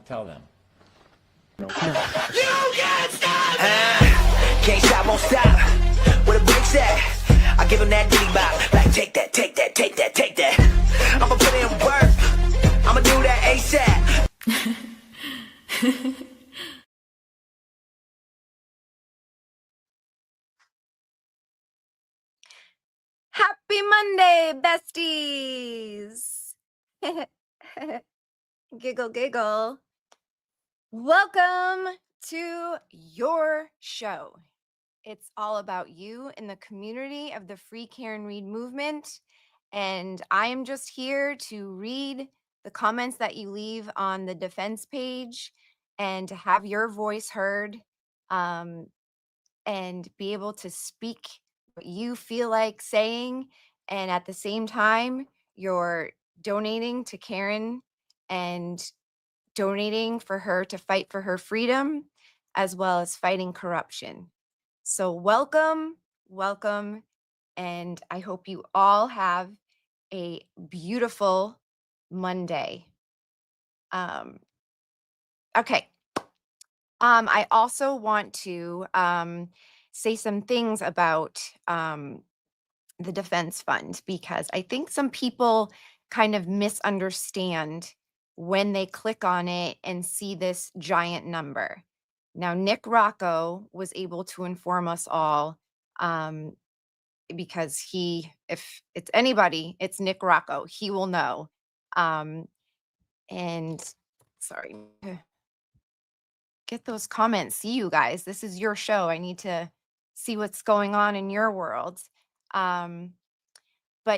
Tell them. You can't stop! Can't stop, won't stop. Where the brakes at? I give him that diddy bop. Like, take that, take that, take that, take that. I'ma put in work. I'ma do that ASAP. Happy Monday, besties! Giggle, giggle. Welcome to your show. It's all about you in the community of the Free Karen Read movement. And I am just here to read the comments that you leave on the defense page and to have your voice heard and be able to speak what you feel like saying. And at the same time, you're donating to Karen and donating for her to fight for her freedom, as well as fighting corruption. So welcome, welcome, and I hope you all have a beautiful Monday. Okay. I also want to say some things about the defense fund, because I think some people kind of misunderstand when they click on it and see this giant number. Now, Nick Rocco was able to inform us all because if it's anybody, it's Nick Rocco. He will know. And sorry, get those comments. See you guys. This is your show. I need to see what's going on in your world. But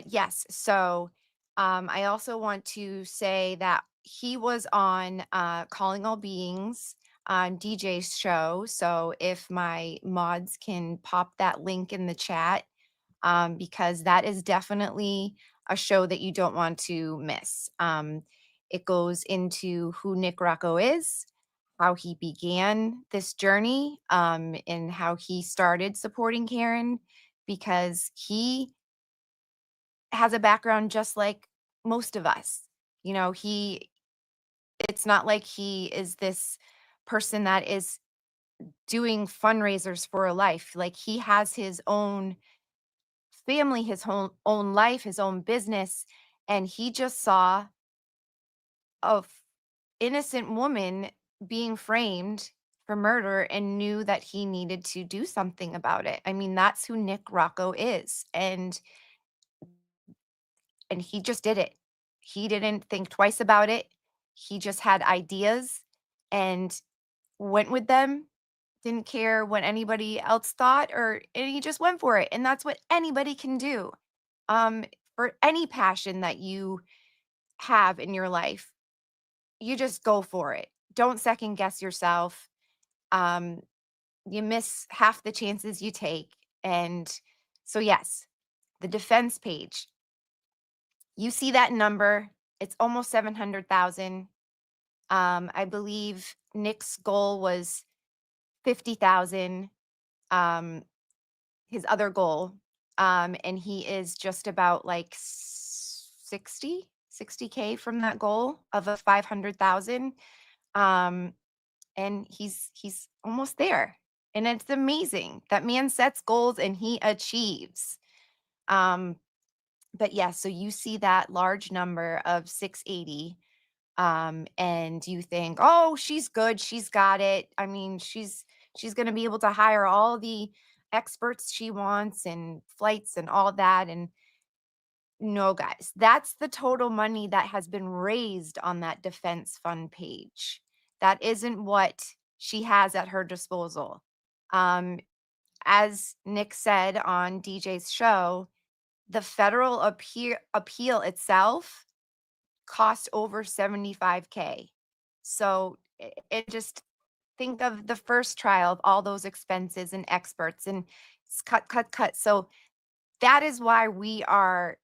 yes, so I also want to say that he was on Calling All Beings on DJ's show. So if my mods can pop that link in the chat, because that is definitely a show that you don't want to miss. It goes into who Nick Rocco is, how he began this journey, and how he started supporting Karen, because he has a background just like most of us. You know, it's not like he is this person that is doing fundraisers for a life. Like, he has his own family, his own life, his own business, and he just saw a innocent woman being framed for murder and knew that he needed to do something about it. I mean, that's who Nick Rocco is. And he just did it. He didn't think twice about it. He just had ideas and went with them, didn't care what anybody else thought, and he just went for it. And that's what anybody can do. For any passion that you have in your life, you just go for it. Don't second guess yourself. You miss half the chances you take. And so, yes, the defense page, you see that number, it's almost 700,000. I believe Nick's goal was 50,000, his other goal. And he is just about like 60K from that goal of a 500,000. And he's almost there. And it's amazing. That man sets goals and he achieves. But yeah, so you see that large number of 680, and you think, oh, she's good, she's got it. I mean, she's going to be able to hire all the experts she wants and flights and all that. And no, guys, that's the total money that has been raised on that defense fund page. That isn't what she has at her disposal. As Nick said on DJ's show, the federal appeal itself cost over 75K. So it just think of the first trial of all those expenses and experts, and it's cut. So that is why we are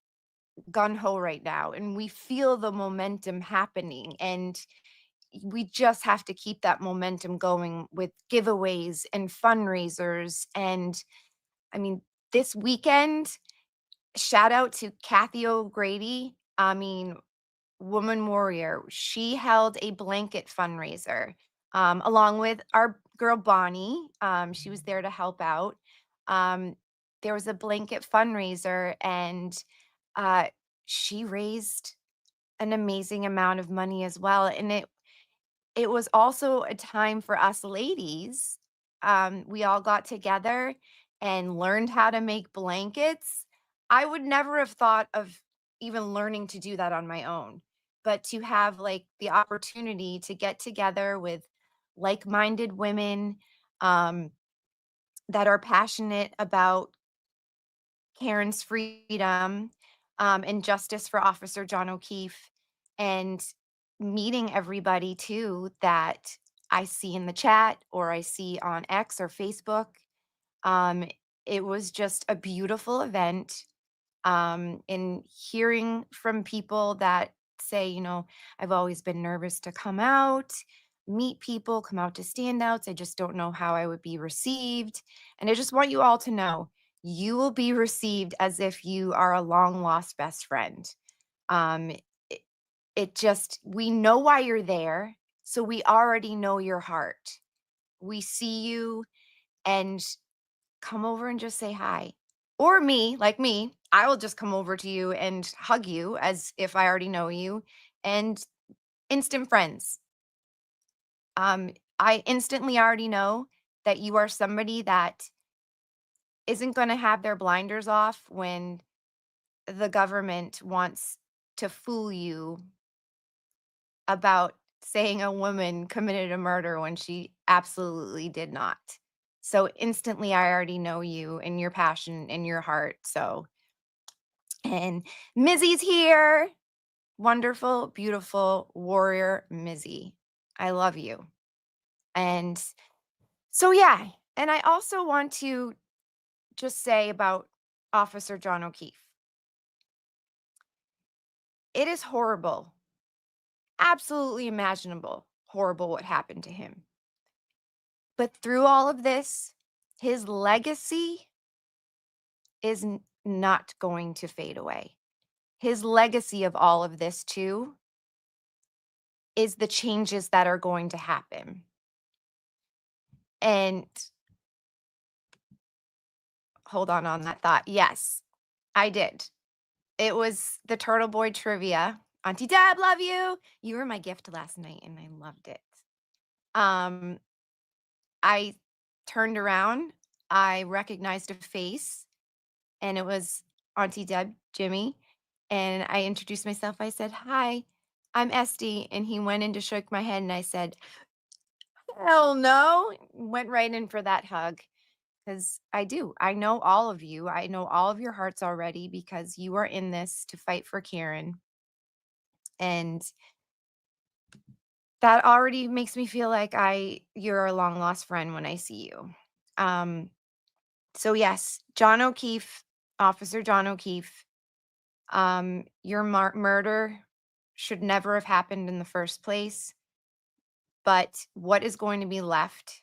gung-ho right now, and we feel the momentum happening, and we just have to keep that momentum going with giveaways and fundraisers. And I mean, this weekend, shout out to Kathy O'Grady. I mean, woman warrior. She held a blanket fundraiser along with our girl Bonnie. She was there to help out. Um, there was a blanket fundraiser, and uh, she raised an amazing amount of money as well. And it was also a time for us ladies. We all got together and learned how to make blankets. I would never have thought of even learning to do that on my own, but to have like the opportunity to get together with like-minded women um, that are passionate about Karen's freedom, and justice for Officer John O'Keefe, and meeting everybody too that I see in the chat or I see on X or Facebook. Um, it was just a beautiful event. And hearing from people that say, I've always been nervous to come out, meet people, come out to standouts. I just don't know how I would be received. And I just want you all to know you will be received as if you are a long lost best friend. Um, it, it just, we know why you're there. So we already know your heart. We see you, and come over and just say hi. Or me, like me, I will just come over to you and hug you as if I already know you, and instant friends. I instantly already know that you are somebody that isn't going to have their blinders off when the government wants to fool you about saying a woman committed a murder when she absolutely did not. So instantly, I already know you and your passion and your heart. So, and Mizzy's here. Wonderful, beautiful warrior Mizzy. I love you. And so, yeah. And I also want to just say about Officer John O'Keefe, it is horrible, absolutely imaginable, horrible what happened to him. But through all of this, his legacy is not going to fade away. His legacy of all of this, too, is the changes that are going to happen. And hold on that thought. Yes, I did. It was the Turtle Boy trivia. Auntie Deb, love you. You were my gift last night, and I loved it. Um, I turned around, I recognized a face, and it was Auntie Deb, Jimmy. And I introduced myself. I said, "Hi, I'm Esty." And he went in to shake my head, and I said, "Hell no." Went right in for that hug, because I do. I know all of you. I know all of your hearts already because you are in this to fight for Karen. And that already makes me feel like you're a long lost friend when I see you. Um, so yes, John O'Keefe, Officer John O'Keefe, your murder should never have happened in the first place. But what is going to be left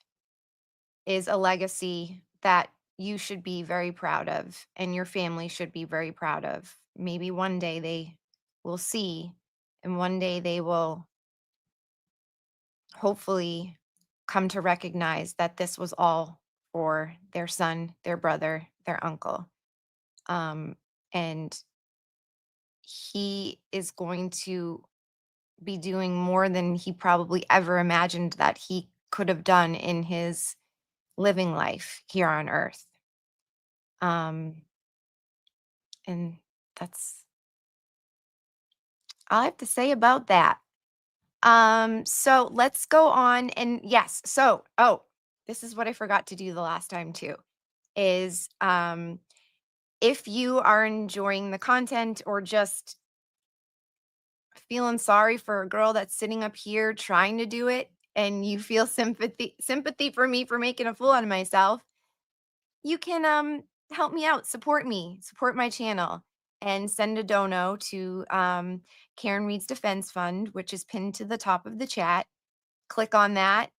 is a legacy that you should be very proud of, and your family should be very proud of. Maybe one day they will see, and one day they will hopefully come to recognize that this was all for their son, their brother, their uncle. And he is going to be doing more than he probably ever imagined that he could have done in his living life here on earth. Um, and that's all I have to say about that. So let's go on. And yes, so this is what I forgot to do the last time too, is if you are enjoying the content or just feeling sorry for a girl that's sitting up here trying to do it, and you feel sympathy for me for making a fool out of myself, you can help me out, support me, support my channel, and send a dono to Karen Reed's Defense Fund, which is pinned to the top of the chat. Click on that.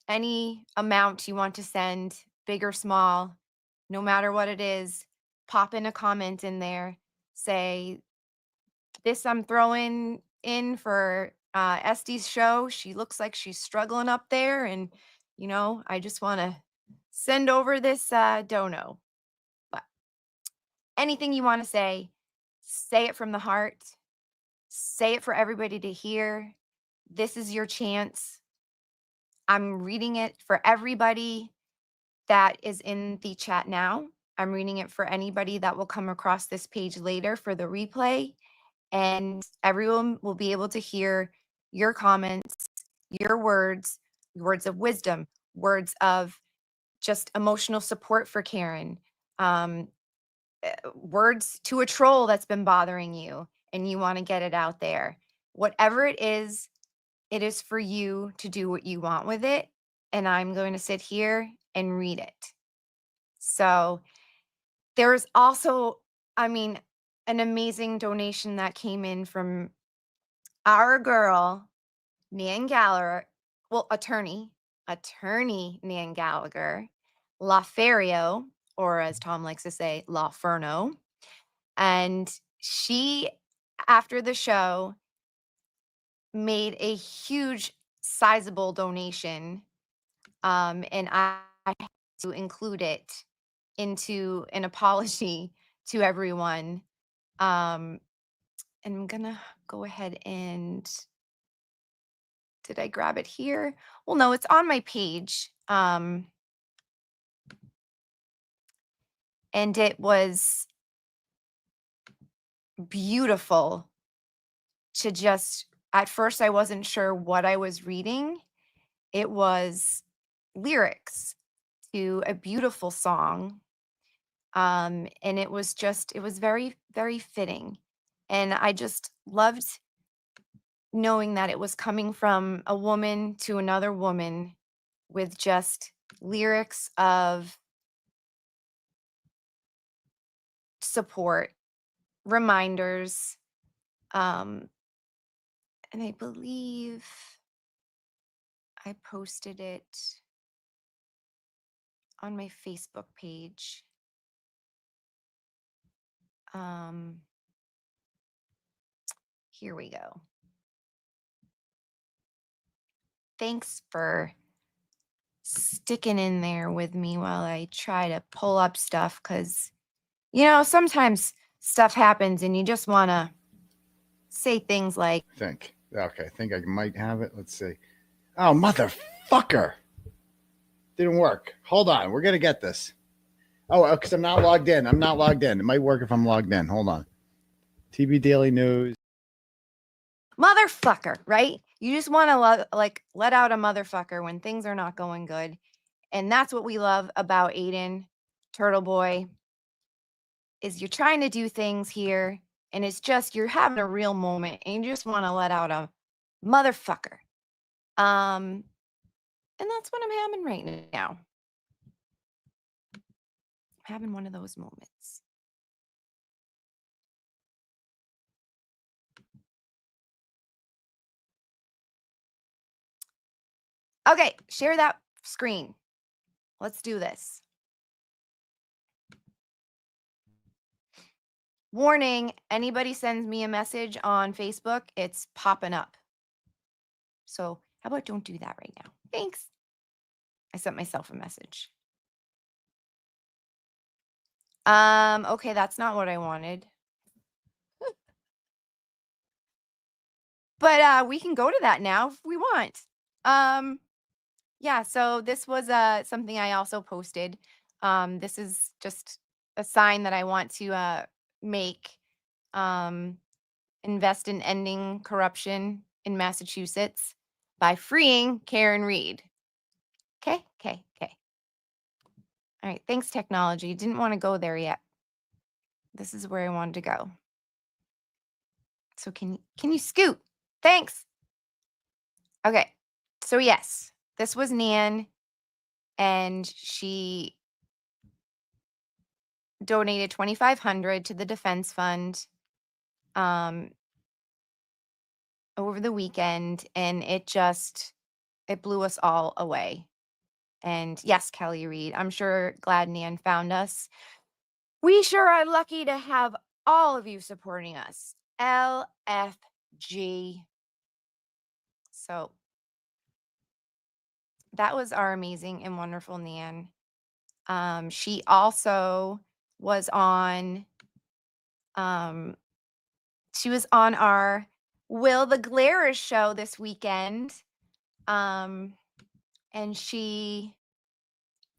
Any amount you want to send, big or small, no matter what it is, pop in a comment in there. Say, this I'm throwing in for Estee's show. She looks like she's struggling up there, and I just want to send over this dono. But anything you want to say it from the heart. Say it for everybody to hear. This is your chance. I'm reading it for everybody that is in the chat now. I'm reading it for anybody that will come across this page later for the replay. And everyone will be able to hear your comments, your words of wisdom, words of just emotional support for Karen, words to a troll that's been bothering you and you want to get it out there. Whatever it is for you to do what you want with it. And I'm going to sit here and read it. So there's also, an amazing donation that came in from our girl, Nan Gallagher, attorney Nan Gallagher, LaFerrio, or as Tom likes to say, LaFerno. And she, after the show, made a huge, sizable donation. And I had to include it into an apology to everyone. And I'm gonna go ahead and did I grab it here? Well, no, it's on my page. And it was beautiful to just, at first, I wasn't sure what I was reading. It was lyrics to a beautiful song. And it was very, very fitting. And I just loved knowing that it was coming from a woman to another woman with just lyrics of support, reminders. And I believe I posted it on my Facebook page. Here we go. Thanks for sticking in there with me while I try to pull up stuff, because sometimes stuff happens and you just want to say things like, I think I might have it. Let's see. Oh, motherfucker. Didn't work. Hold on. We're going to get this. Oh, because I'm not logged in. It might work if I'm logged in. Hold on. TV Daily News. Motherfucker, right? You just want to let out a motherfucker when things are not going good. And that's what we love about Aiden, Turtle Boy, is you're trying to do things here and it's just, you're having a real moment and you just want to let out a motherfucker. And that's what I'm having right now. I'm having one of those moments. Okay, share that screen. Let's do this. Warning, anybody sends me a message on Facebook, it's popping up. So how about don't do that right now? Thanks. I sent myself a message. Okay, that's not what I wanted. But we can go to that now if we want. Yeah, so this was something I also posted. This is just a sign that I want to make. Invest in ending corruption in Massachusetts by freeing Karen Reed. Okay. All right, thanks, technology. Didn't want to go there yet. This is where I wanted to go. So can you scoot? Thanks. Okay, so yes, this was Nan, and she donated $2,500 to the defense fund over the weekend, and it blew us all away. And yes, Kelly Reed, I'm sure glad Nan found us. We sure are lucky to have all of you supporting us. LFG. So that was our amazing and wonderful Nan. She also was on she was on our Will the Glarer show this weekend. And she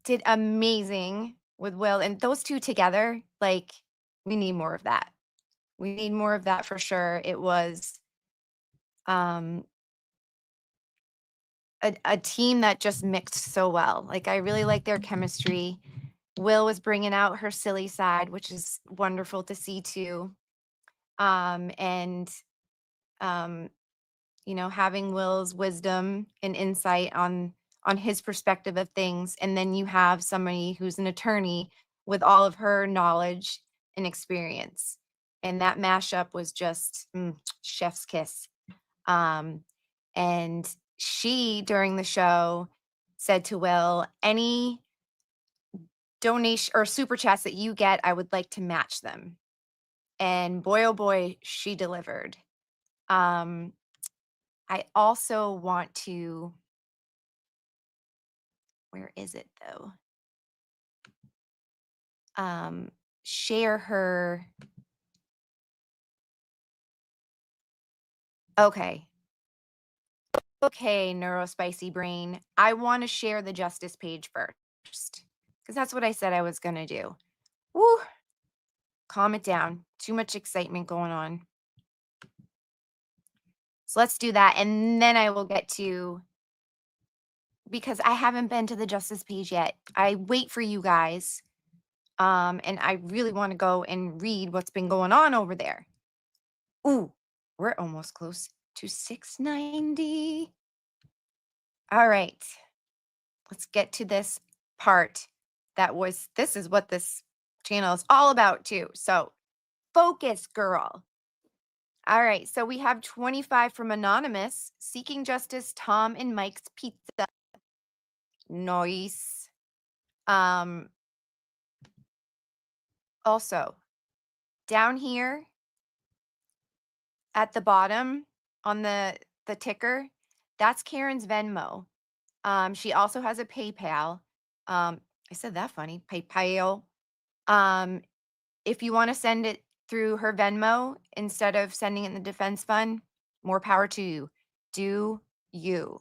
did amazing with Will, and those two together, like, we need more of that. We need more of that for sure. It was a team that just mixed so well. Like, I really like their chemistry. Will was bringing out her silly side, which is wonderful to see too. And you know, having Will's wisdom and insight on his perspective of things, and then you have somebody who's an attorney with all of her knowledge and experience, and that mashup was just chef's kiss. And she, during the show, said to Will, any donation or super chats that you get, I would like to match them. And boy, oh boy, she delivered. I also want to, where is it though? Share her. Okay. Okay, neurospicy brain. I want to share the justice page first because that's what I said I was going to do. Woo. Calm it down. Too much excitement going on. So let's do that. And then I will get to, because I haven't been to the justice page yet. I wait for you guys. And I really want to go and read what's been going on over there. Ooh, we're almost close to 690. All right. Let's get to this part this is what this channel is all about too. So focus, girl. All right. So we have 25 from Anonymous, seeking justice, Tom and Mike's Pizza. Nice. Also, down here at the bottom on the ticker, that's Karen's Venmo. She also has a PayPal. I said that funny, PayPal. If you want to send it through her Venmo instead of sending it in the defense fund, more power to you. Do you?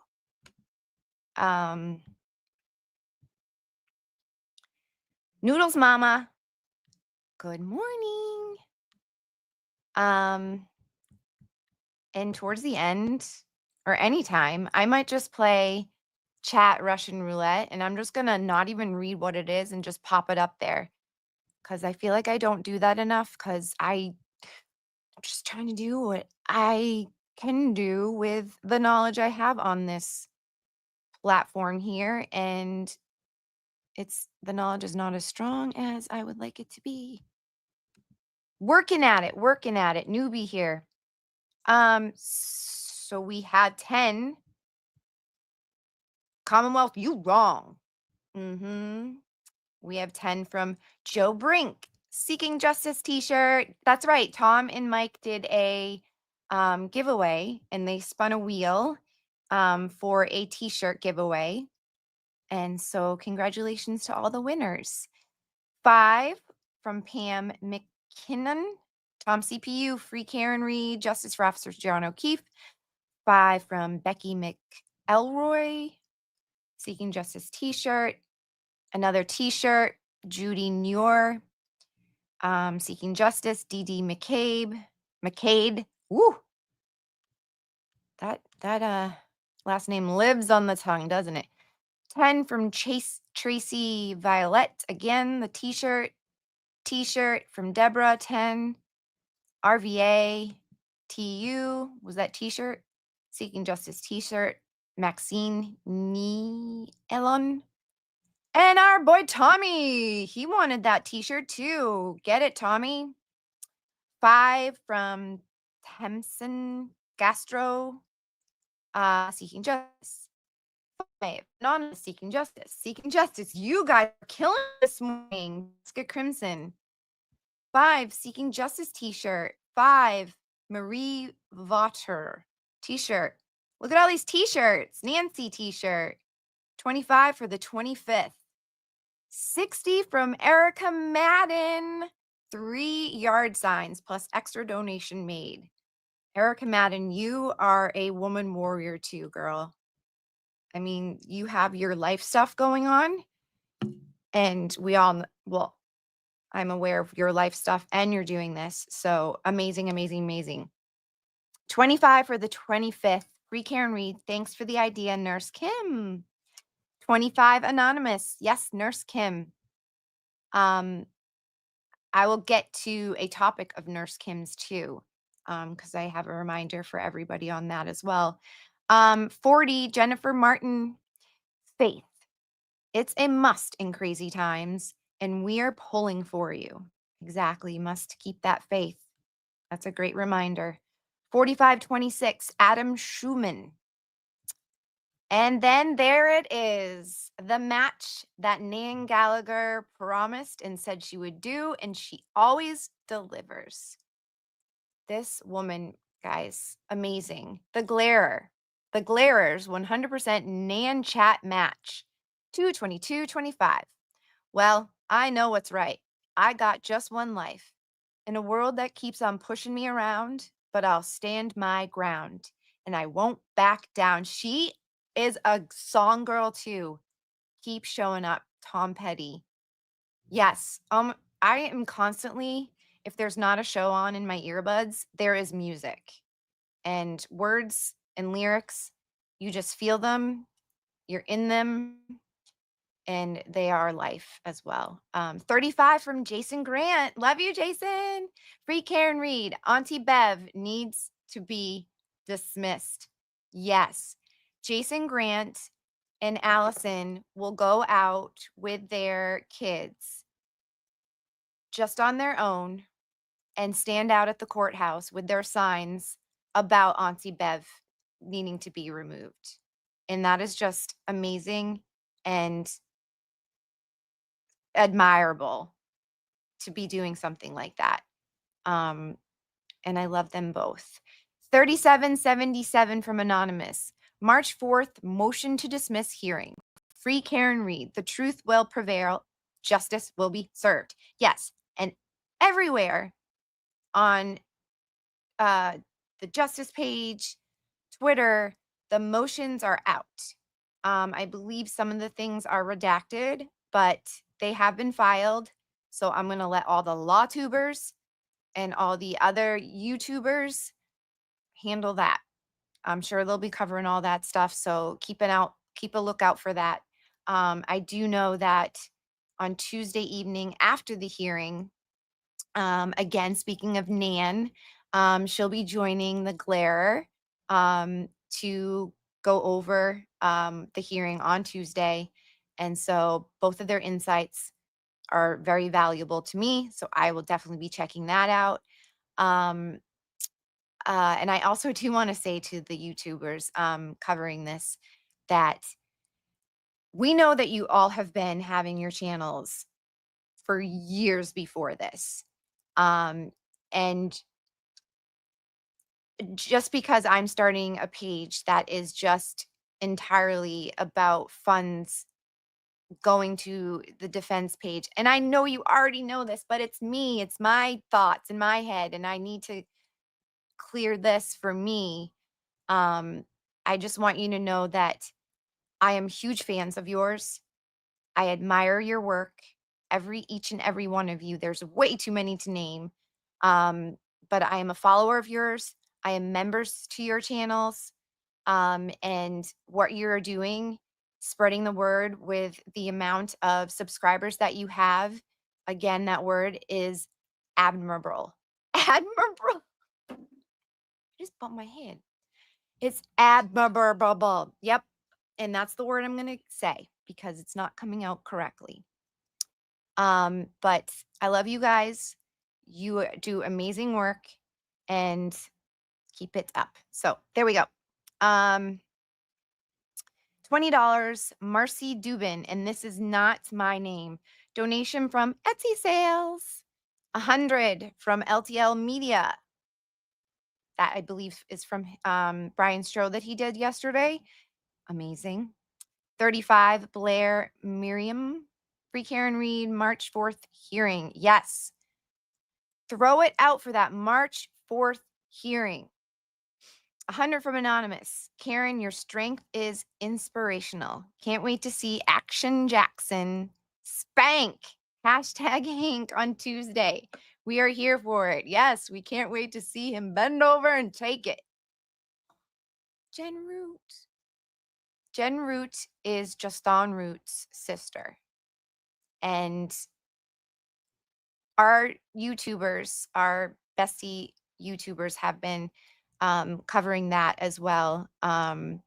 Noodles Mama, good morning. And towards the end or anytime, I might just play chat Russian roulette, and I'm just gonna not even read what it is and just pop it up there because I feel like I don't do that enough because I'm just trying to do what I can do with the knowledge I have on this platform here, and the knowledge is not as strong as I would like it to be. Working at it, newbie here. So we had 10. Commonwealth, you wrong. We have 10 from Joe Brink, Seeking Justice t-shirt. That's right. Tom and Mike did a giveaway, and they spun a wheel for a t-shirt giveaway. And so congratulations to all the winners. 5 from Pam McKinnon, Tom CPU, Free Karen Reed, Justice for Officer John O'Keefe. 5 from Becky McElroy, Seeking Justice t-shirt. Another t-shirt, Judy Muir, Seeking Justice, DD McCade. Woo! That last name lives on the tongue, doesn't it? 10 from Tracy Violet. Again, the t-shirt from Deborah. 10 RVA TU. Was that t-shirt? Seeking Justice t-shirt. Maxine Elon. And our boy Tommy, he wanted that t-shirt too. Get it, Tommy. 5 from Temson Gastro, Seeking Justice. 5, Anonymous, Seeking Justice. Seeking Justice, you guys are killing this morning. Let's get Crimson. 5, Seeking Justice t-shirt. 5, Marie Vater t-shirt. Look at all these t-shirts. Nancy t-shirt. 25 for the 25th. 60 from Erica Madden. 3 yard signs plus extra donation made. Erica Madden, you are a woman warrior too, girl. I mean, you have your life stuff going on, and we all, well, I'm aware of your life stuff, and you're doing this. So amazing, amazing, amazing. 25 for the 25th. Free Karen Reed. Thanks for the idea, Nurse Kim. 25 anonymous. Yes, Nurse Kim. I will get to a topic of Nurse Kim's too, because I have a reminder for everybody on that as well. 40, Jennifer Martin. Faith. It's a must in crazy times, and we are pulling for you. Exactly. You must keep that faith. That's a great reminder. 4526, Adam Schumann. And then there it is, the match that Nan Gallagher promised and said she would do, and she always delivers. This woman, guys, amazing. The Glarers, 100% Nan chat match, 222.25. Well, I know what's right. I got just one life. In a world that keeps on pushing me around, but I'll stand my ground and I won't back down. She is a song girl too. Keep showing up, Tom Petty. Yes, I am constantly, if there's not a show on in my earbuds, there is music and words and lyrics. You just feel them, you're in them, and they are life as well. 35 from Jason Grant. Love you, Jason. Free Karen Reed. Auntie Bev needs to be dismissed. Yes. Jason Grant and Allison will go out with their kids just on their own and stand out at the courthouse with their signs about Auntie Bev needing to be removed. And that is just amazing and admirable to be doing something like that. And I love them both. 3777 from Anonymous. March 4th, motion to dismiss hearing. Free Karen Reed. The truth will prevail. Justice will be served. Yes. And everywhere on the Justice page, Twitter, the motions are out. I believe some of the things are redacted, but they have been filed. So I'm going to let all the law tubers and all the other YouTubers handle that. I'm sure they'll be covering all that stuff. So keep a lookout for that. I do know that on Tuesday evening after the hearing, again, speaking of Nan, she'll be joining the Glare to go over the hearing on Tuesday. And so both of their insights are very valuable to me. So I will definitely be checking that out. And I also do want to say to the YouTubers covering this that we know that you all have been having your channels for years before this. And just because I'm starting a page that is just entirely about funds going to the defense page, and I know you already know this, but it's me, it's my thoughts in my head, and I need to clear this for me. I just want you to know that I am huge fans of yours. I admire your work, each and every one of you. There's way too many to name. But I am a follower of yours. I am members to your channels. And what you're doing, spreading the word with the amount of subscribers that you have, again, that word is admirable. Admirable. I just bumped my head. It's admirable. Yep. And that's the word I'm going to say because it's not coming out correctly. But I love you guys. You do amazing work and keep it up. So there we go. $20, Marcy Dubin, and this is not my name. Donation from Etsy sales. 100 from LTL Media. that I believe is from Brian's show that he did yesterday. Amazing. 35, Blair Miriam, Free Karen Reed, March 4th hearing. Yes. Throw it out for that March 4th hearing. 100 from Anonymous. Karen, your strength is inspirational. Can't wait to see Action Jackson spank hashtag Hank on Tuesday. We are here for it. Yes, we can't wait to see him bend over and take it. Jen Root. Jen Root is Justin Root's sister. And our YouTubers, our bestie YouTubers have been covering that as well. Her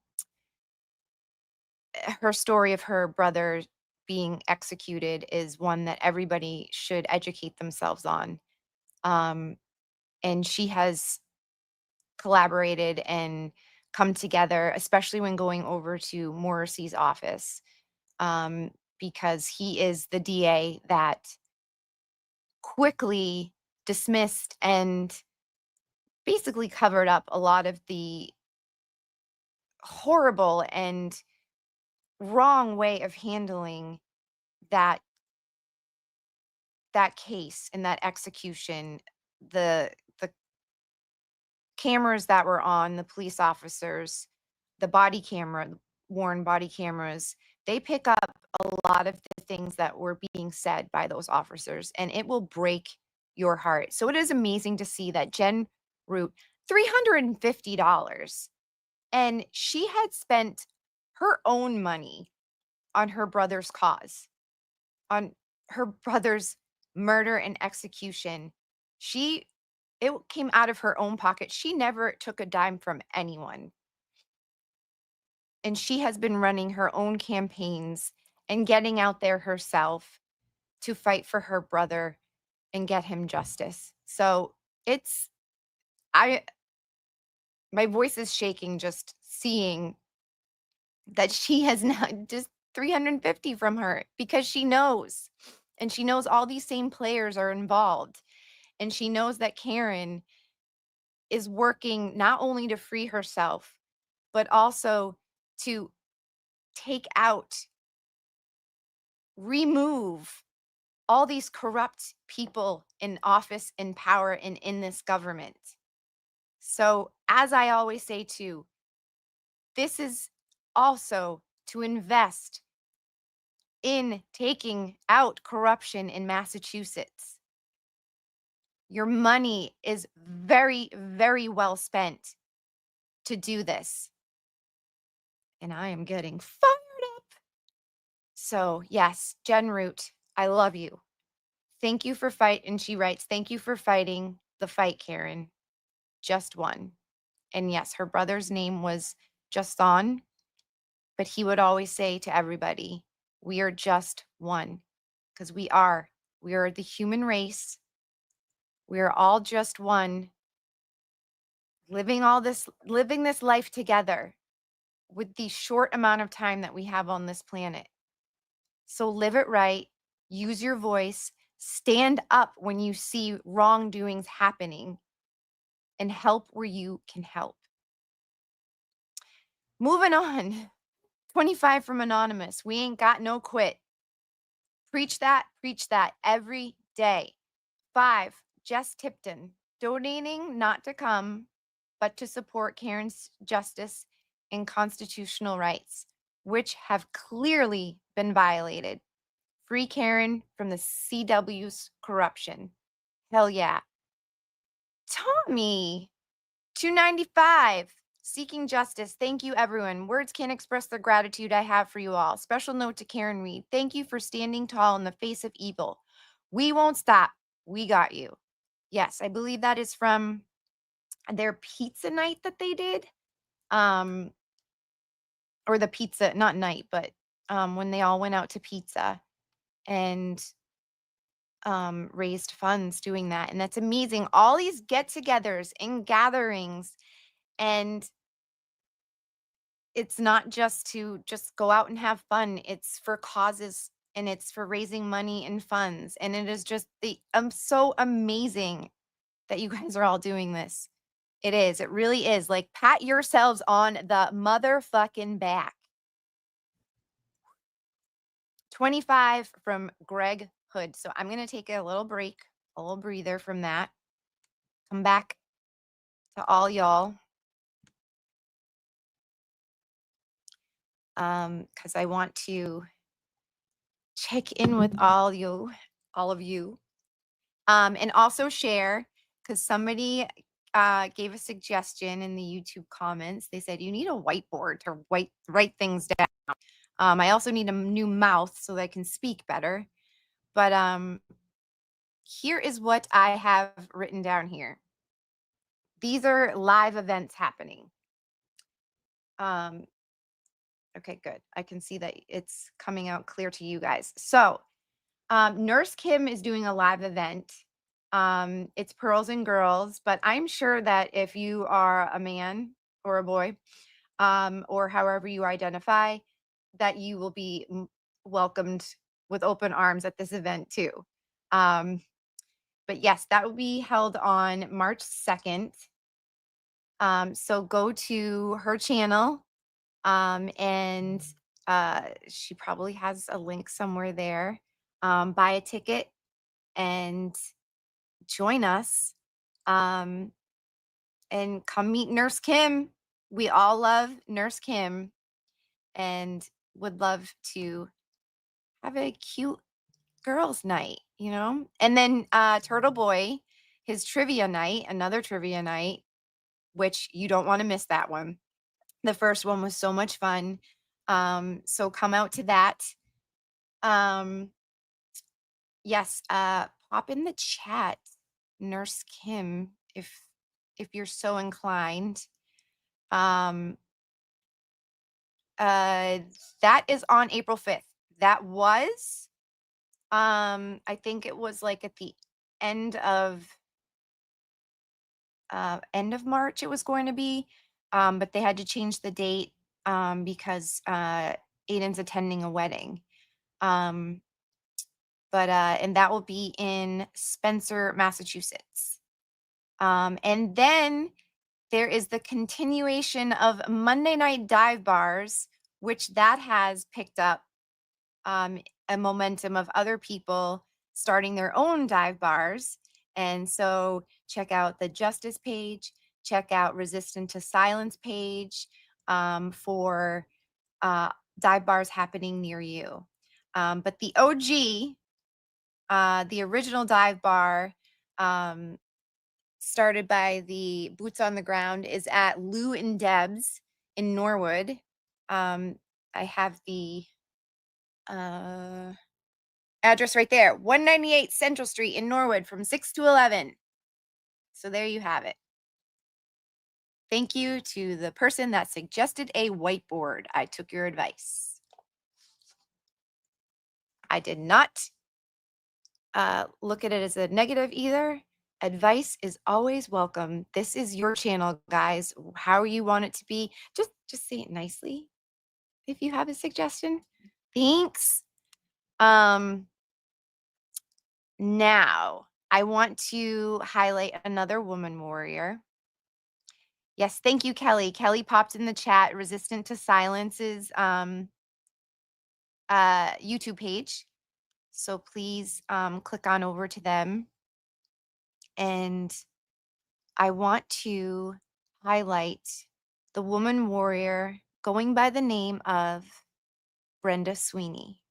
story of her brother being executed is one that everybody should educate themselves on. And she has collaborated and come together, especially when going over to Morrissey's office, because he is the DA that quickly dismissed and basically covered up a lot of the horrible and wrong way of handling that case and that execution. The cameras that were on the police officers, the body camera, worn body cameras, they pick up a lot of the things that were being said by those officers, and it will break your heart. So it is amazing to see that Jen Root, $350, and she had spent her own money on her brother's cause, on her brother's murder and execution. It came out of her own pocket. She never took a dime from anyone. And she has been running her own campaigns and getting out there herself to fight for her brother and get him justice. So my voice is shaking just seeing that she has not just 350 from her, because she knows, and she knows all these same players are involved. And she knows that Karen is working not only to free herself, but also to take out, remove all these corrupt people in office, in power, and in this government. So, as I always say too, this is also to invest in taking out corruption in Massachusetts. Your money is very, very well spent to do this. And I am getting fired up. So, yes, Jen Root, I love you. Thank you for fight. And she writes, thank you for fighting the fight, Karen. Just one. And yes, her brother's name was Justin, but he would always say to everybody, we are just one, because we are the human race. We are all just one, living this life together with the short amount of time that we have on this planet. So live it right, use your voice, stand up when you see wrongdoings happening, and help where you can help. Moving on. 25 from Anonymous. We ain't got no quit. Preach that every day. 5, Jess Tipton. Donating not to come, but to support Karen's justice and constitutional rights, which have clearly been violated. Free Karen from the CW's corruption. Hell yeah. Tommy, 295. Seeking justice. Thank you, everyone. Words can't express the gratitude I have for you all. Special note to Karen Reed. Thank you for standing tall in the face of evil. We won't stop. We got you. Yes, I believe that is from their pizza night that they did. Or the pizza, not night, but when they all went out to pizza and raised funds doing that. And that's amazing. All these get-togethers and gatherings, and it's not just to just go out and have fun. It's for causes, and it's for raising money and funds. And it is just so amazing that you guys are all doing this. It is. It really is. Like, pat yourselves on the motherfucking back. 25 from Greg Hood. So I'm going to take a little break, a little breather from that. Come back to all y'all. Because I want to check in with all of you. And also share, because somebody gave a suggestion in the YouTube comments. They said you need a whiteboard to write things down. I also need a new mouth so that I can speak better. But here is what I have written down here. These are live events happening. Okay, good. I can see that it's coming out clear to you guys. So Nurse Kim is doing a live event. It's Pearls and Girls, but I'm sure that if you are a man or a boy, or however you identify, that you will be welcomed with open arms at this event too. But yes, that will be held on March 2nd. So go to her channel, and she probably has a link somewhere there. Buy a ticket and join us, and come meet Nurse Kim. We all love Nurse Kim and would love to have a cute girls' night, you know? And then Turtle Boy, his trivia night, another trivia night, which you don't want to miss that one. The first one was so much fun. So come out to that. Yes, pop in the chat, Nurse Kim, if you're so inclined. That is on April 5th. That was, I think it was like at the end of March it was going to be, but they had to change the date because Aiden's attending a wedding. And that will be in Spencer, Massachusetts. And then there is the continuation of Monday night dive bars, which that has picked up a momentum of other people starting their own dive bars. And so check out the Justice page, check out Resistant to Silence page for dive bars happening near you. But the OG, the original dive bar, started by the Boots on the Ground, is at Lou and Deb's in Norwood. I have the address right there, 198 Central Street in Norwood from 6 to 11. So there you have it. Thank you to the person that suggested a whiteboard. I took your advice. I did not look at it as a negative either. Advice is always welcome. This is your channel, guys. How you want it to be, just say it nicely. If you have a suggestion, thanks. Now I want to highlight another woman warrior. Yes, thank you, Kelly. Kelly popped in the chat, Resistant to Silence's YouTube page. So please click on over to them. And I want to highlight the woman warrior going by the name of Brenda Sweeney.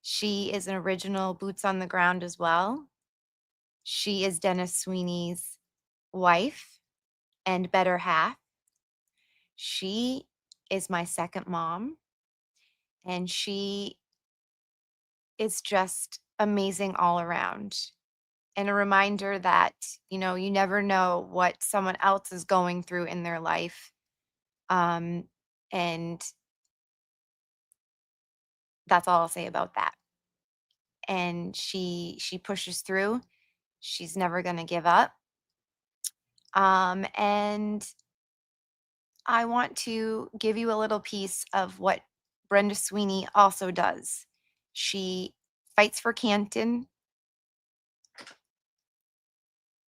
She is an original Boots on the Ground as well. She is Dennis Sweeney's wife and better half. She is my second mom, and she is just amazing all around. And a reminder that, you know, you never know what someone else is going through in their life. And that's all I'll say about that. And she pushes through. She's never going to give up. And I want to give you a little piece of what Brenda Sweeney also does. She fights for Canton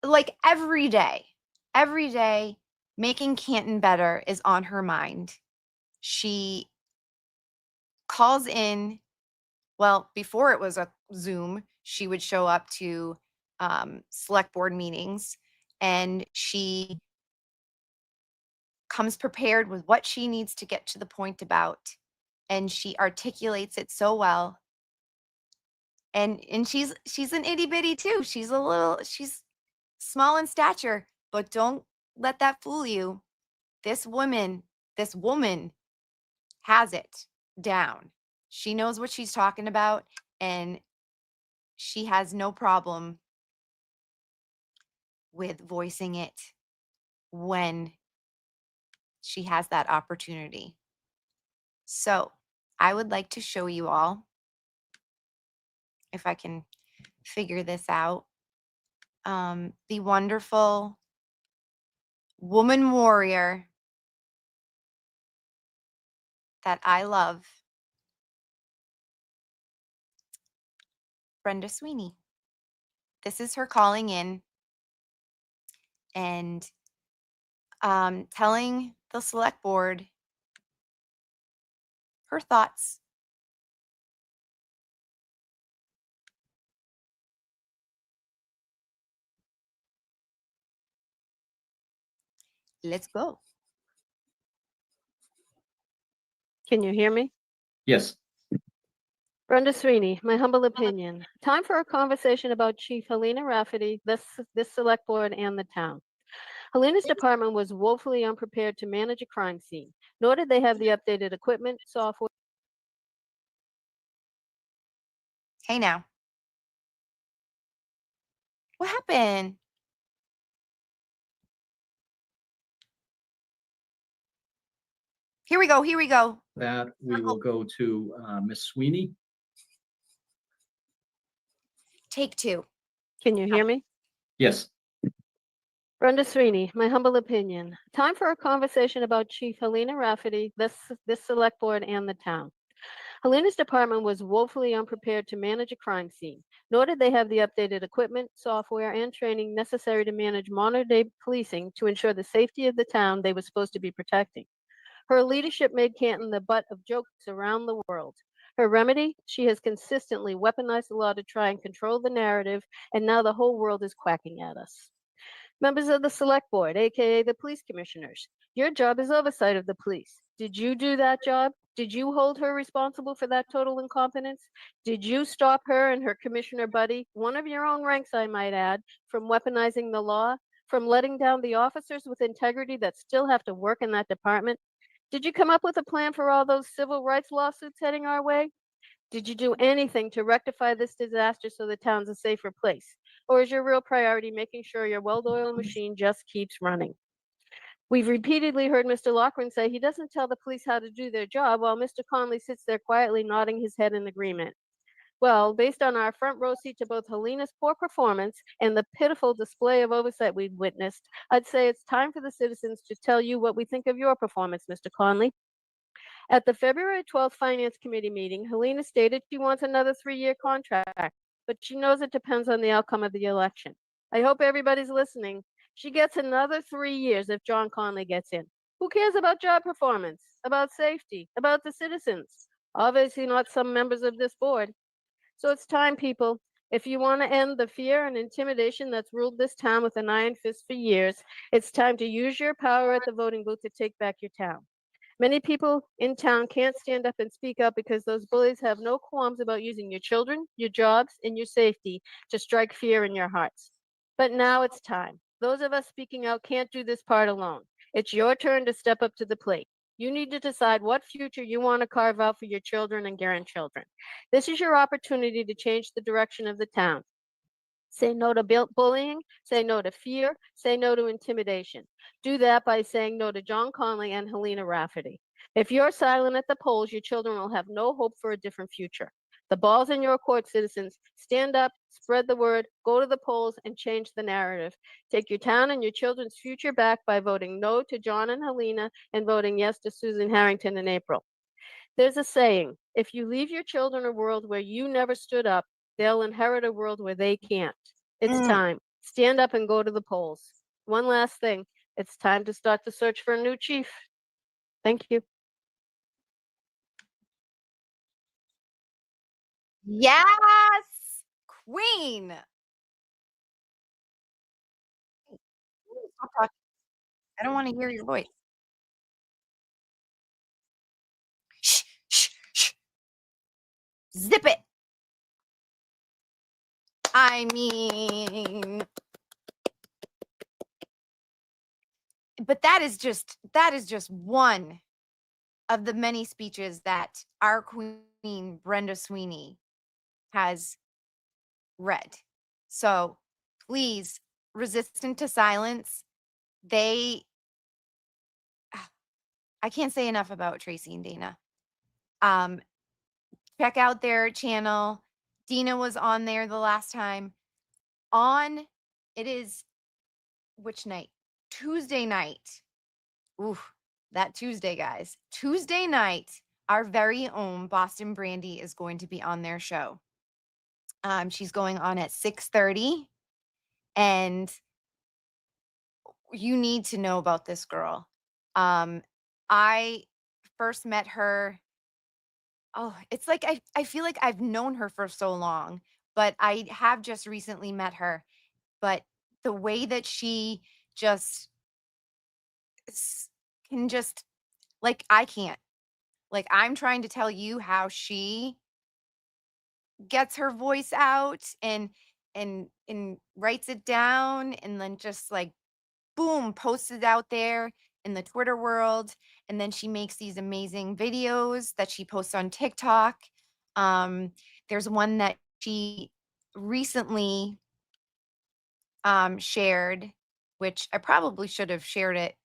like every day. every day, making Canton better is on her mind. She calls in, well, before it was a Zoom, she would show up to select board meetings, and she comes prepared with what she needs to get to the point about, and she articulates it so well. And she's an itty bitty too. She's small in stature, but don't let that fool you. This woman has it down. She knows what she's talking about, and she has no problem with voicing it when she has that opportunity. So I would like to show you all, if I can figure this out, the wonderful woman warrior that I love, Brenda Sweeney. This is her calling in and telling the select board her thoughts. Let's go. Can you hear me? Yes. Brenda Sweeney, my humble opinion. Time for a conversation about Chief Helena Rafferty, this select board, and the town. Helena's department was woefully unprepared to manage a crime scene, nor did they have the updated equipment, software. Hey now. What happened? Here we go. Here we go. That we will go to Miss Sweeney. Take two. Can you hear me? Yes. Brenda Sweeney, my humble opinion. Time for a conversation about Chief Helena Rafferty, this select board, and the town. Helena's department was woefully unprepared to manage a crime scene, nor did they have the updated equipment, software, and training necessary to manage modern-day policing to ensure the safety of the town they were supposed to be protecting. Her leadership made Canton the butt of jokes around the world. Her remedy? She has consistently weaponized the law to try and control the narrative, and now the whole world is quacking at us. Members of the select board, aka the police commissioners, your job is oversight of the police. Did you do that job? Did you hold her responsible for that total incompetence? Did you stop her and her commissioner buddy, one of your own ranks I might add, from weaponizing the law, from letting down the officers with integrity that still have to work in that department? Did you come up with a plan for all those civil rights lawsuits heading our way? Did you do anything to rectify this disaster so the town's a safer place? Or is your real priority making sure your well-oiled machine just keeps running? We've repeatedly heard Mr. Loughran say he doesn't tell the police how to do their job while Mr. Conley sits there quietly nodding his head in agreement. Well, based on our front row seat to both Helena's poor performance and the pitiful display of oversight we've witnessed, I'd say it's time for the citizens to tell you what we think of your performance, Mr. Conley. At the February 12th Finance Committee meeting, Helena stated she wants another 3-year contract, but she knows it depends on the outcome of the election. I hope everybody's listening. She gets another 3 years if John Conley gets in. Who cares about job performance, about safety, about the citizens? Obviously not some members of this board. So it's time, people. If you want to end the fear and intimidation that's ruled this town with an iron fist for years, it's time to use your power at the voting booth to take back your town. Many people in town can't stand up and speak up because those bullies have no qualms about using your children, your jobs, and your safety to strike fear in your hearts. But now it's time. Those of us speaking out can't do this part alone. It's your turn to step up to the plate. You need to decide what future you want to carve out for your children and grandchildren. This is your opportunity to change the direction of the town. Say no to bullying, say no to fear, say no to intimidation. Do that by saying no to John Conley and Helena Rafferty. If you're silent at the polls, your children will have no hope for a different future. The ball's in your court, citizens. Stand up, spread the word, go to the polls, and change the narrative. Take your town and your children's future back by voting no to John and Helena and voting yes to Susan Harrington in April. There's a saying, if you leave your children a world where you never stood up, they'll inherit a world where they can't. It's time. Stand up and go to the polls. one last thing. It's time to start the search for a new chief. Thank you. Yes, queen. Stop talking. I don't want to hear your voice. Shh, shh, shh. Zip it. I mean, but that is just one of the many speeches that our queen Brenda Sweeney has read. So please, resistant to silence. They I can't say enough about Tracy and Dana. Check out their channel. Dina was on there the last time. It is which night? Tuesday night. Ooh, that Tuesday, guys. Tuesday night, our very own Boston Brandi is going to be on their show. She's going on at 6:30, and you need to know about this girl. I first met her. Oh, it's like I feel like I've known her for so long, but I have just recently met her. But the way that she just s- can just like I can't. Like I'm trying to tell you how she gets her voice out and writes it down and then just like boom, posts it out there in the Twitter world. And then she makes these amazing videos that she posts on TikTok. Um, there's one that she recently shared, which I probably should have shared it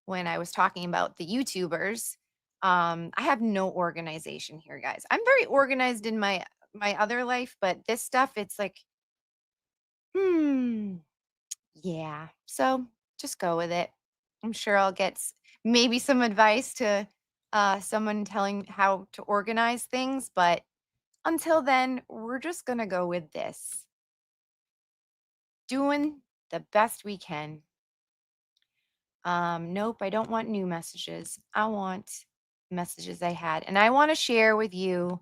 when I was talking about the YouTubers. I have no organization here, guys. I'm very organized in my other life, but this stuff, it's like, yeah. So just go with it. I'm sure I'll get maybe some advice to someone telling how to organize things, but until then, we're just gonna go with this. Doing the best we can. Nope, I don't want new messages. I want messages I had. And I want to share with you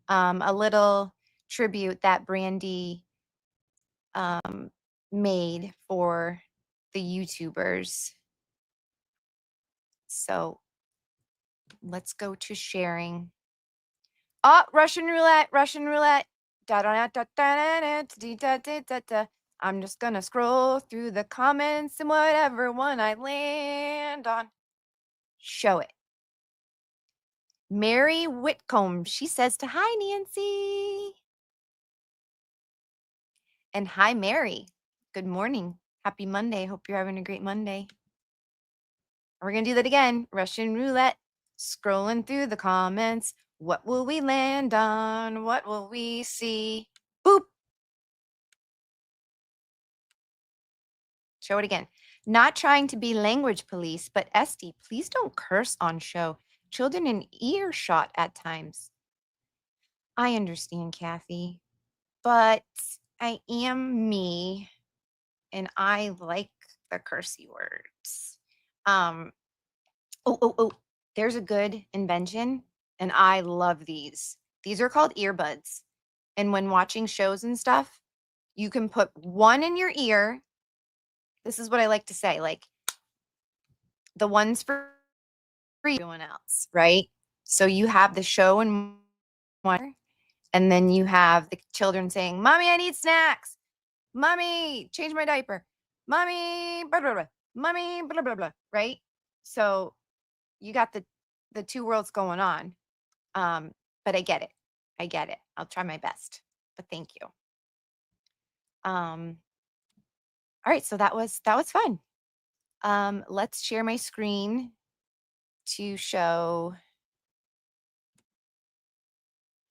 a little tribute that Brandi um, made for the YouTubers. So let's go to sharing. Oh, Russian roulette, Russian roulette. I'm just gonna scroll through the comments and whatever one I land on, show it. Mary Whitcomb, she says to hi, Nancy. And hi, Mary. Good morning. Happy Monday. Hope you're having a great Monday. We're going to do that again. Russian roulette. Scrolling through the comments. What will we land on? What will we see? Boop. Show it again. Not trying to be language police, but Esty, please don't curse on show. Children in earshot at times. I understand, Kathy, but I am me and I like the cursey words. Oh, there's a good invention, and I love these. These are called earbuds. And when watching shows and stuff, you can put one in your ear. This is what I like to say, like the ones for everyone else, right? So you have the show in one, and then you have the children saying, "Mommy, I need snacks. Mommy, change my diaper. Mommy, blah blah blah. Mommy, blah blah blah." Right? So you got the two worlds going on. But I get it. I get it. I'll try my best. But thank you. All right, so that was fun. Let's share my screen to show.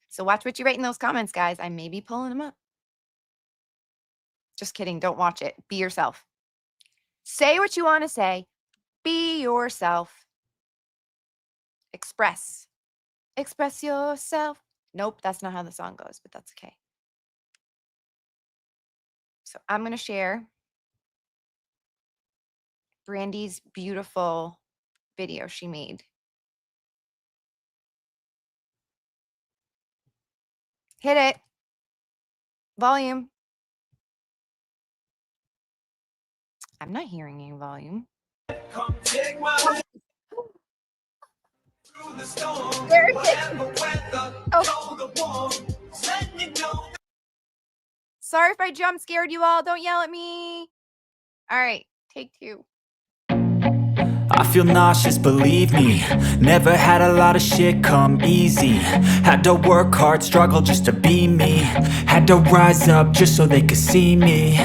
So watch what you write in those comments, guys. I may be pulling them up. Just kidding. Don't watch it. Be yourself. Say what you want to say. Be yourself. Express. Express yourself. Nope, that's not how the song goes, but that's okay. So I'm going to share Brandi's beautiful video she made. Hit it. Volume. I'm not hearing any volume. Come take my hand through the storm. Where is it? Whatever weather, Oh. cold or warm, let me know. Sorry if I jump scared you all. Don't yell at me. All right, take 2. I feel nauseous, believe me. Never had a lot of shit come easy. Had to work hard, struggle just to be me. Had to rise up just so they could see me.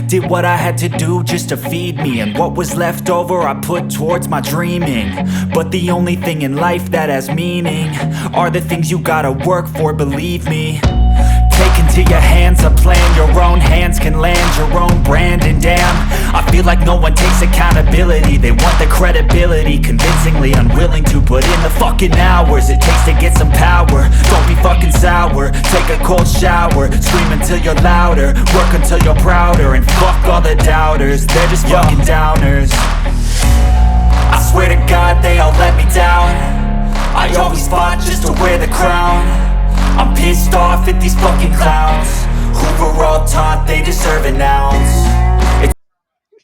Did what I had to do just to feed me. And what was left over I put towards my dreaming. But the only thing in life that has meaning are the things you gotta work for, believe me. Take into your hands a plan, your own hands can land your own brand. And damn, I feel like no one takes accountability. They want the credibility, convincingly unwilling to put in the fucking hours it takes to get some power. Don't be fucking sour, take a cold shower, scream until you're louder, work until you're prouder. And fuck all the doubters, they're just fucking downers. I swear to God they all let me down. I always fought just to wear the crown. I'm pissed off at these fucking clowns who were all taught they deserve an ounce.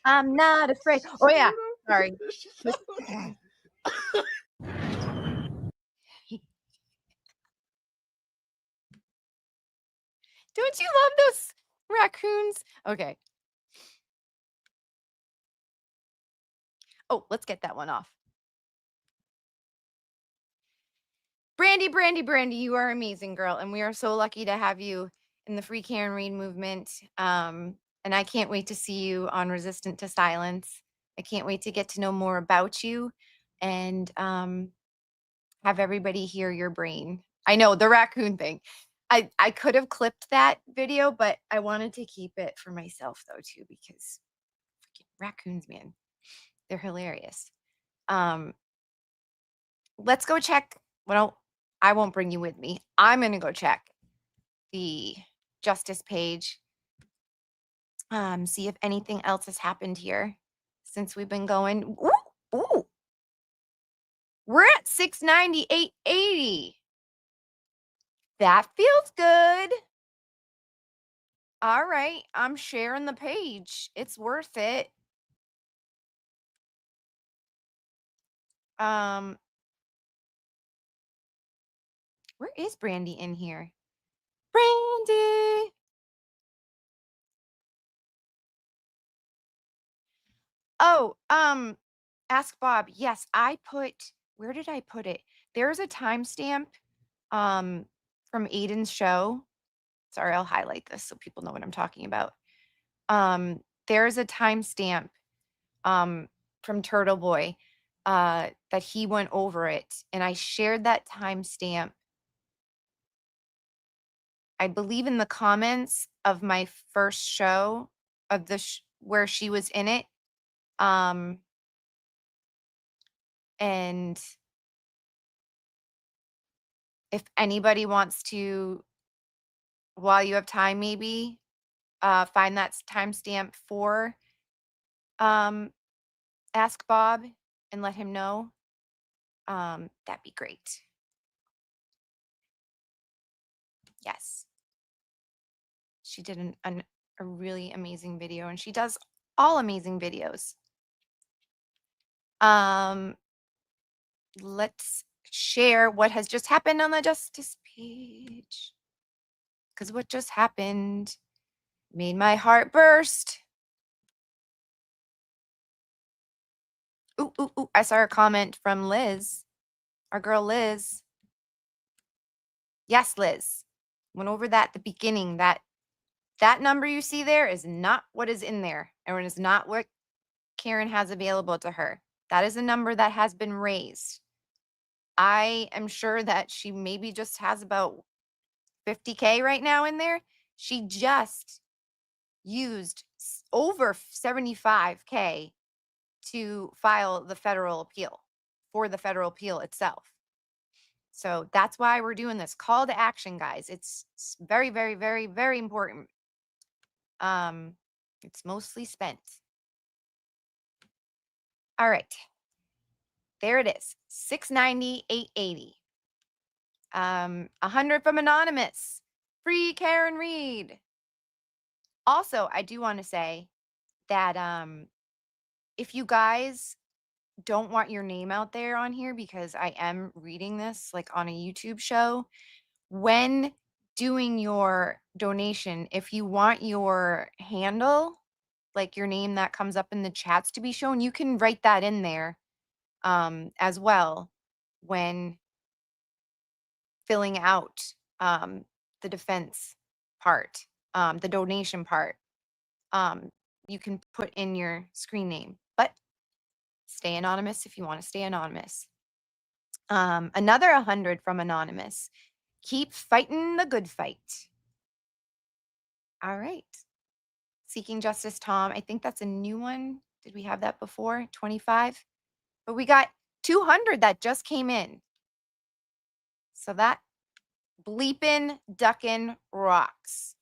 I'm not afraid. Oh yeah, sorry. Don't you love those raccoons? Okay. Oh, let's get that one off. Brandi, you are amazing, girl. And we are so lucky to have you in the Free Karen Read movement. And I can't wait to see you on Resistant to Silence. I can't wait to get to know more about you and have everybody hear your brain. I know the raccoon thing. I could have clipped that video, but I wanted to keep it for myself though too, because freaking raccoons, man, they're hilarious. Let's go check. Well, I won't bring you with me. I'm gonna go check the justice page. See if anything else has happened here since we've been going. Ooh. We're at 698.80. That feels good. All right, I'm sharing the page. It's worth it. Where is Brandi in here? Brandi. Oh, ask Bob. Yes, where did I put it? There's a timestamp from Aiden's show. Sorry, I'll highlight this so people know what I'm talking about. There's a timestamp from Turtle Boy that he went over it, and I shared that timestamp, I believe, in the comments of my first show of the where she was in it. And if anybody wants to, while you have time, maybe find that timestamp for Ask Bob and let him know, that'd be great. Yes. She did a really amazing video, and she does all amazing videos. Let's share what has just happened on the justice page, because what just happened made my heart burst. Ooh, I saw a comment from Liz, our girl Liz. Yes, Liz. Went over that at the beginning. That number you see there is not what is in there, and it is not what Karen has available to her. That is a number that has been raised. I am sure that she maybe just has about 50K right now in there. She just used over 75K to file the federal appeal, for the federal appeal itself. So that's why we're doing this call to action, guys. It's very, very, very, very important. It's mostly spent. All right. There it is. $6.90, $8.80. 100 from Anonymous. Free Karen Reed. Also, I do want to say that if you guys don't want your name out there on here, because I am reading this like on a YouTube show, when doing your donation, if you want your handle, like your name that comes up in the chats to be shown, you can write that in there as well when filling out the defense part, the donation part. You can put in your screen name, but stay anonymous if you want to stay anonymous. Another 100 from Anonymous. Keep fighting the good fight. All right. Seeking Justice Tom. I think that's a new one. Did we have that before? 25. But we got 200 that just came in. So that bleepin' duckin' rocks.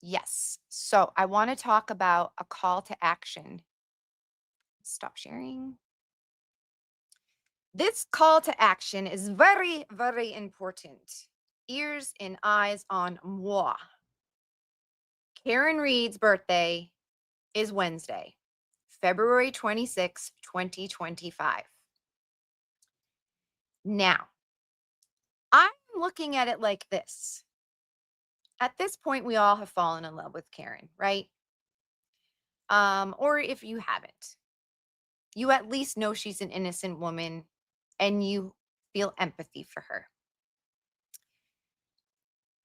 Yes. So I want to talk about a call to action. Stop sharing. This call to action is very, very important. Ears and eyes on moi. Karen Reed's birthday is Wednesday, February 26, 2025. Now, I'm looking at it like this. At this point, we all have fallen in love with Karen, right? Or if you haven't, you at least know she's an innocent woman and you feel empathy for her.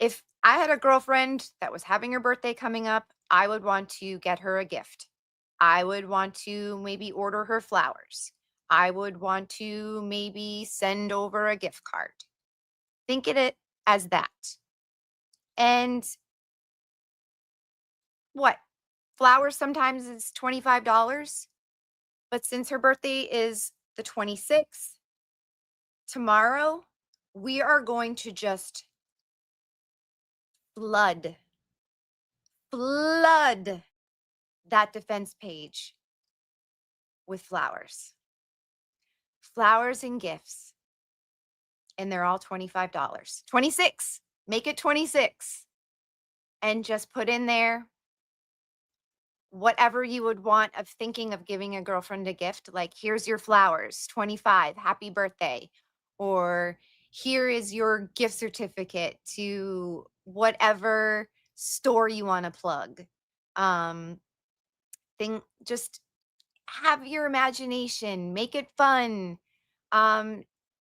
If I had a girlfriend that was having her birthday coming up, I would want to get her a gift. I would want to maybe order her flowers. I would want to maybe send over a gift card. Think of it as that. And what? Flowers sometimes is $25. But since her birthday is the 26th, tomorrow, we are going to just flood that defense page with flowers. Flowers and gifts. And they're all $25. 26. Make it 26. And just put in there whatever you would want of thinking of giving a girlfriend a gift. Like, here's your flowers, 25, happy birthday. Or here is your gift certificate to whatever store you want to plug. Just have your imagination, make it fun.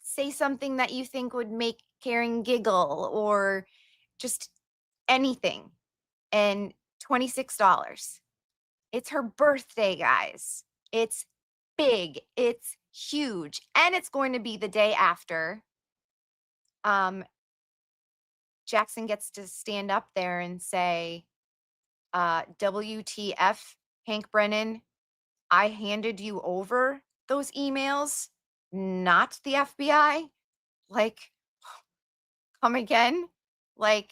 Say something that you think would make Karen giggle or just anything. And $26. It's her birthday, guys. It's big. It's huge. And it's going to be the day after. Jackson gets to stand up there and say, WTF, Hank Brennan, I handed you over those emails, not the FBI. Like, come again? Like,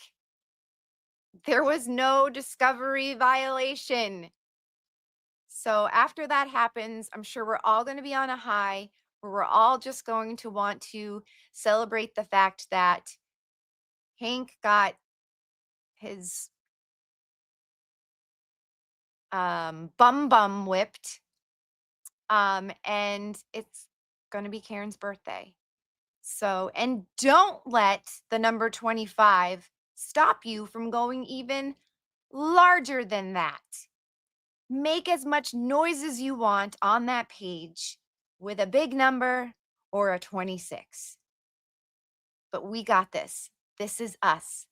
there was no discovery violation. So after that happens, I'm sure we're all going to be on a high where we're all just going to want to celebrate the fact that Hank got his bum whipped. And it's going to be Karen's birthday. So, and don't let the number 25 stop you from going even larger than that. Make as much noise as you want on that page with a big number or a 26. But we got this. This is us.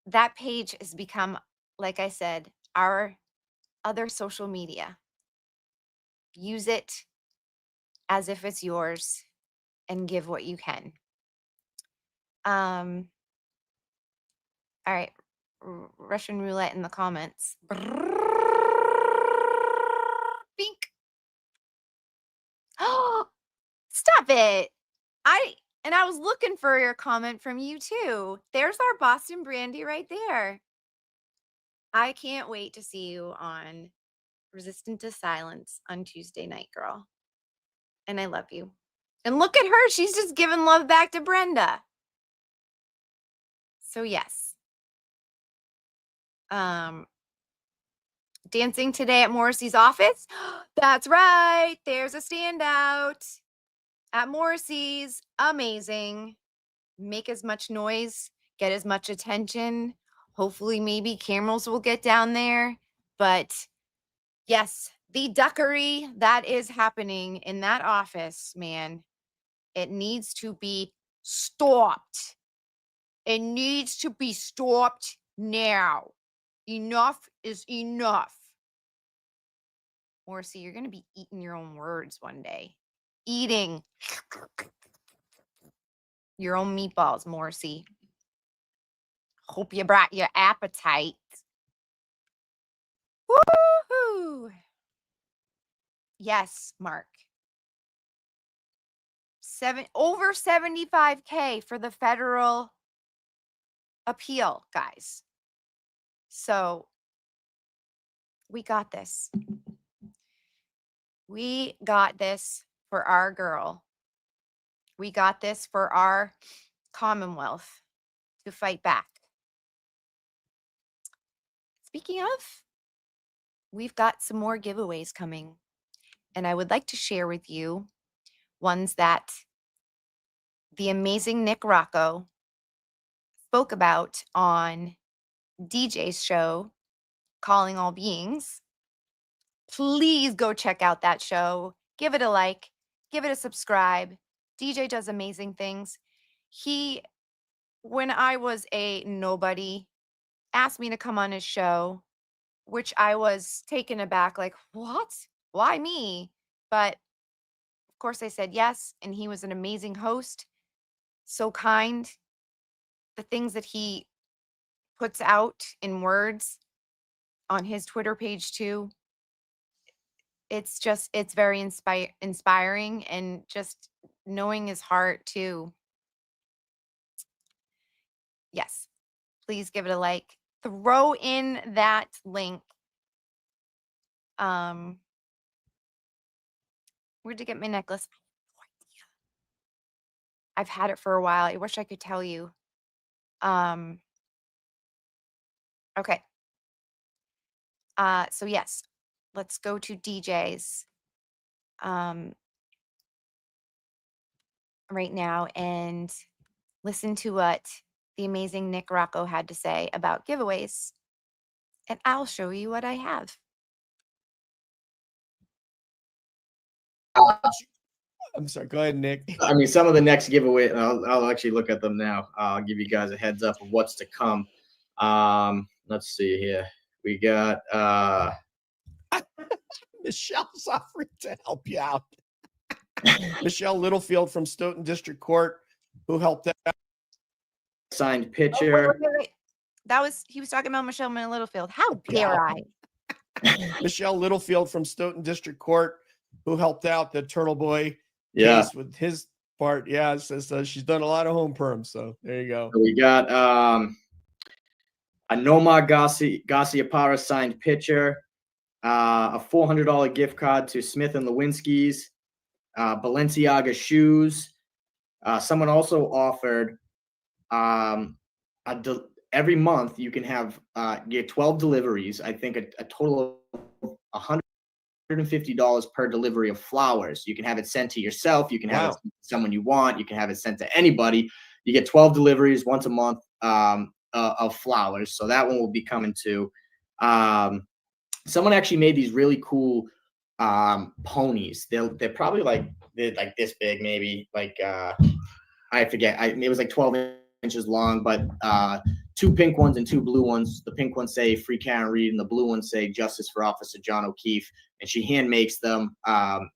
That page has become, like I said, our other social media. Use it as if it's yours and give what you can. All right. Russian roulette in the comments. Bink. Oh, stop it. I was looking for your comment from you too. There's our Boston Brandi right there. I can't wait to see you on Resistant to Silence on Tuesday night, girl. And I love you. And look at her. She's just giving love back to Brenda. So yes. Dancing today at Morrissey's office. That's right. There's a standout at Morrissey's. Amazing. Make as much noise, get as much attention. Hopefully, maybe cameras will get down there. But yes, the duckery that is happening in that office, man, it needs to be stopped. It needs to be stopped now. Enough is enough. Morrissey, you're going to be eating your own words one day. Eating your own meatballs, Morrissey. Hope you brought your appetite. Woohoo! Yes, Mark. Over 75K for the federal appeal, guys. So we got this. We got this for our girl. We got this for our Commonwealth to fight back. Speaking of, we've got some more giveaways coming, and I would like to share with you ones that the amazing Nick Rocco spoke about on DJ's show, Calling All Beings. Please go check out that show. Give it a like, give it a subscribe. DJ does amazing things. He, when I was a nobody, asked me to come on his show, which I was taken aback, like, what? Why me? But of course I said yes, and he was an amazing host, so kind. The things that he puts out in words on his Twitter page too, it's very inspiring, and just knowing his heart too. Yes, please give it a like. Throw in that link. Where'd you get my necklace? No idea. I've had it for a while. I wish I could tell you. Okay. So yes, let's go to DJ's right now and listen to what the amazing Nick Rocco had to say about giveaways, and I'll show you what I have. I'm sorry. Go ahead, Nick. I mean, some of the next giveaway, I'll actually look at them now. I'll give you guys a heads up of what's to come. Let's see here. We got Michelle's offering to help you out. Michelle Littlefield from Stoughton District Court, who helped out. signed Oh, picture. wait. He was talking about Michelle Littlefield. How dare I? Michelle Littlefield from Stoughton District Court, who helped out the Turtle Boy case with his part. Yeah, it says she's done a lot of home perms. So there you go. So we got a Nomar Garcia signed picture, a $400 gift card to Smith and Lewinsky's, Balenciaga shoes. Someone also offered every month you can have get 12 deliveries. I think a total of $150 per delivery of flowers. You can have it sent to yourself. You can have it sent to someone you want. You can have it sent to anybody. You get 12 deliveries once a month of flowers. So that one will be coming to. Someone actually made these really cool ponies. They're probably like this big, maybe like I forget. It was like 12 inches long, but 2 pink ones and 2 blue ones. The pink ones say "Free Karen Reed" and the blue ones say "Justice for Officer John O'Keefe." And she hand makes them.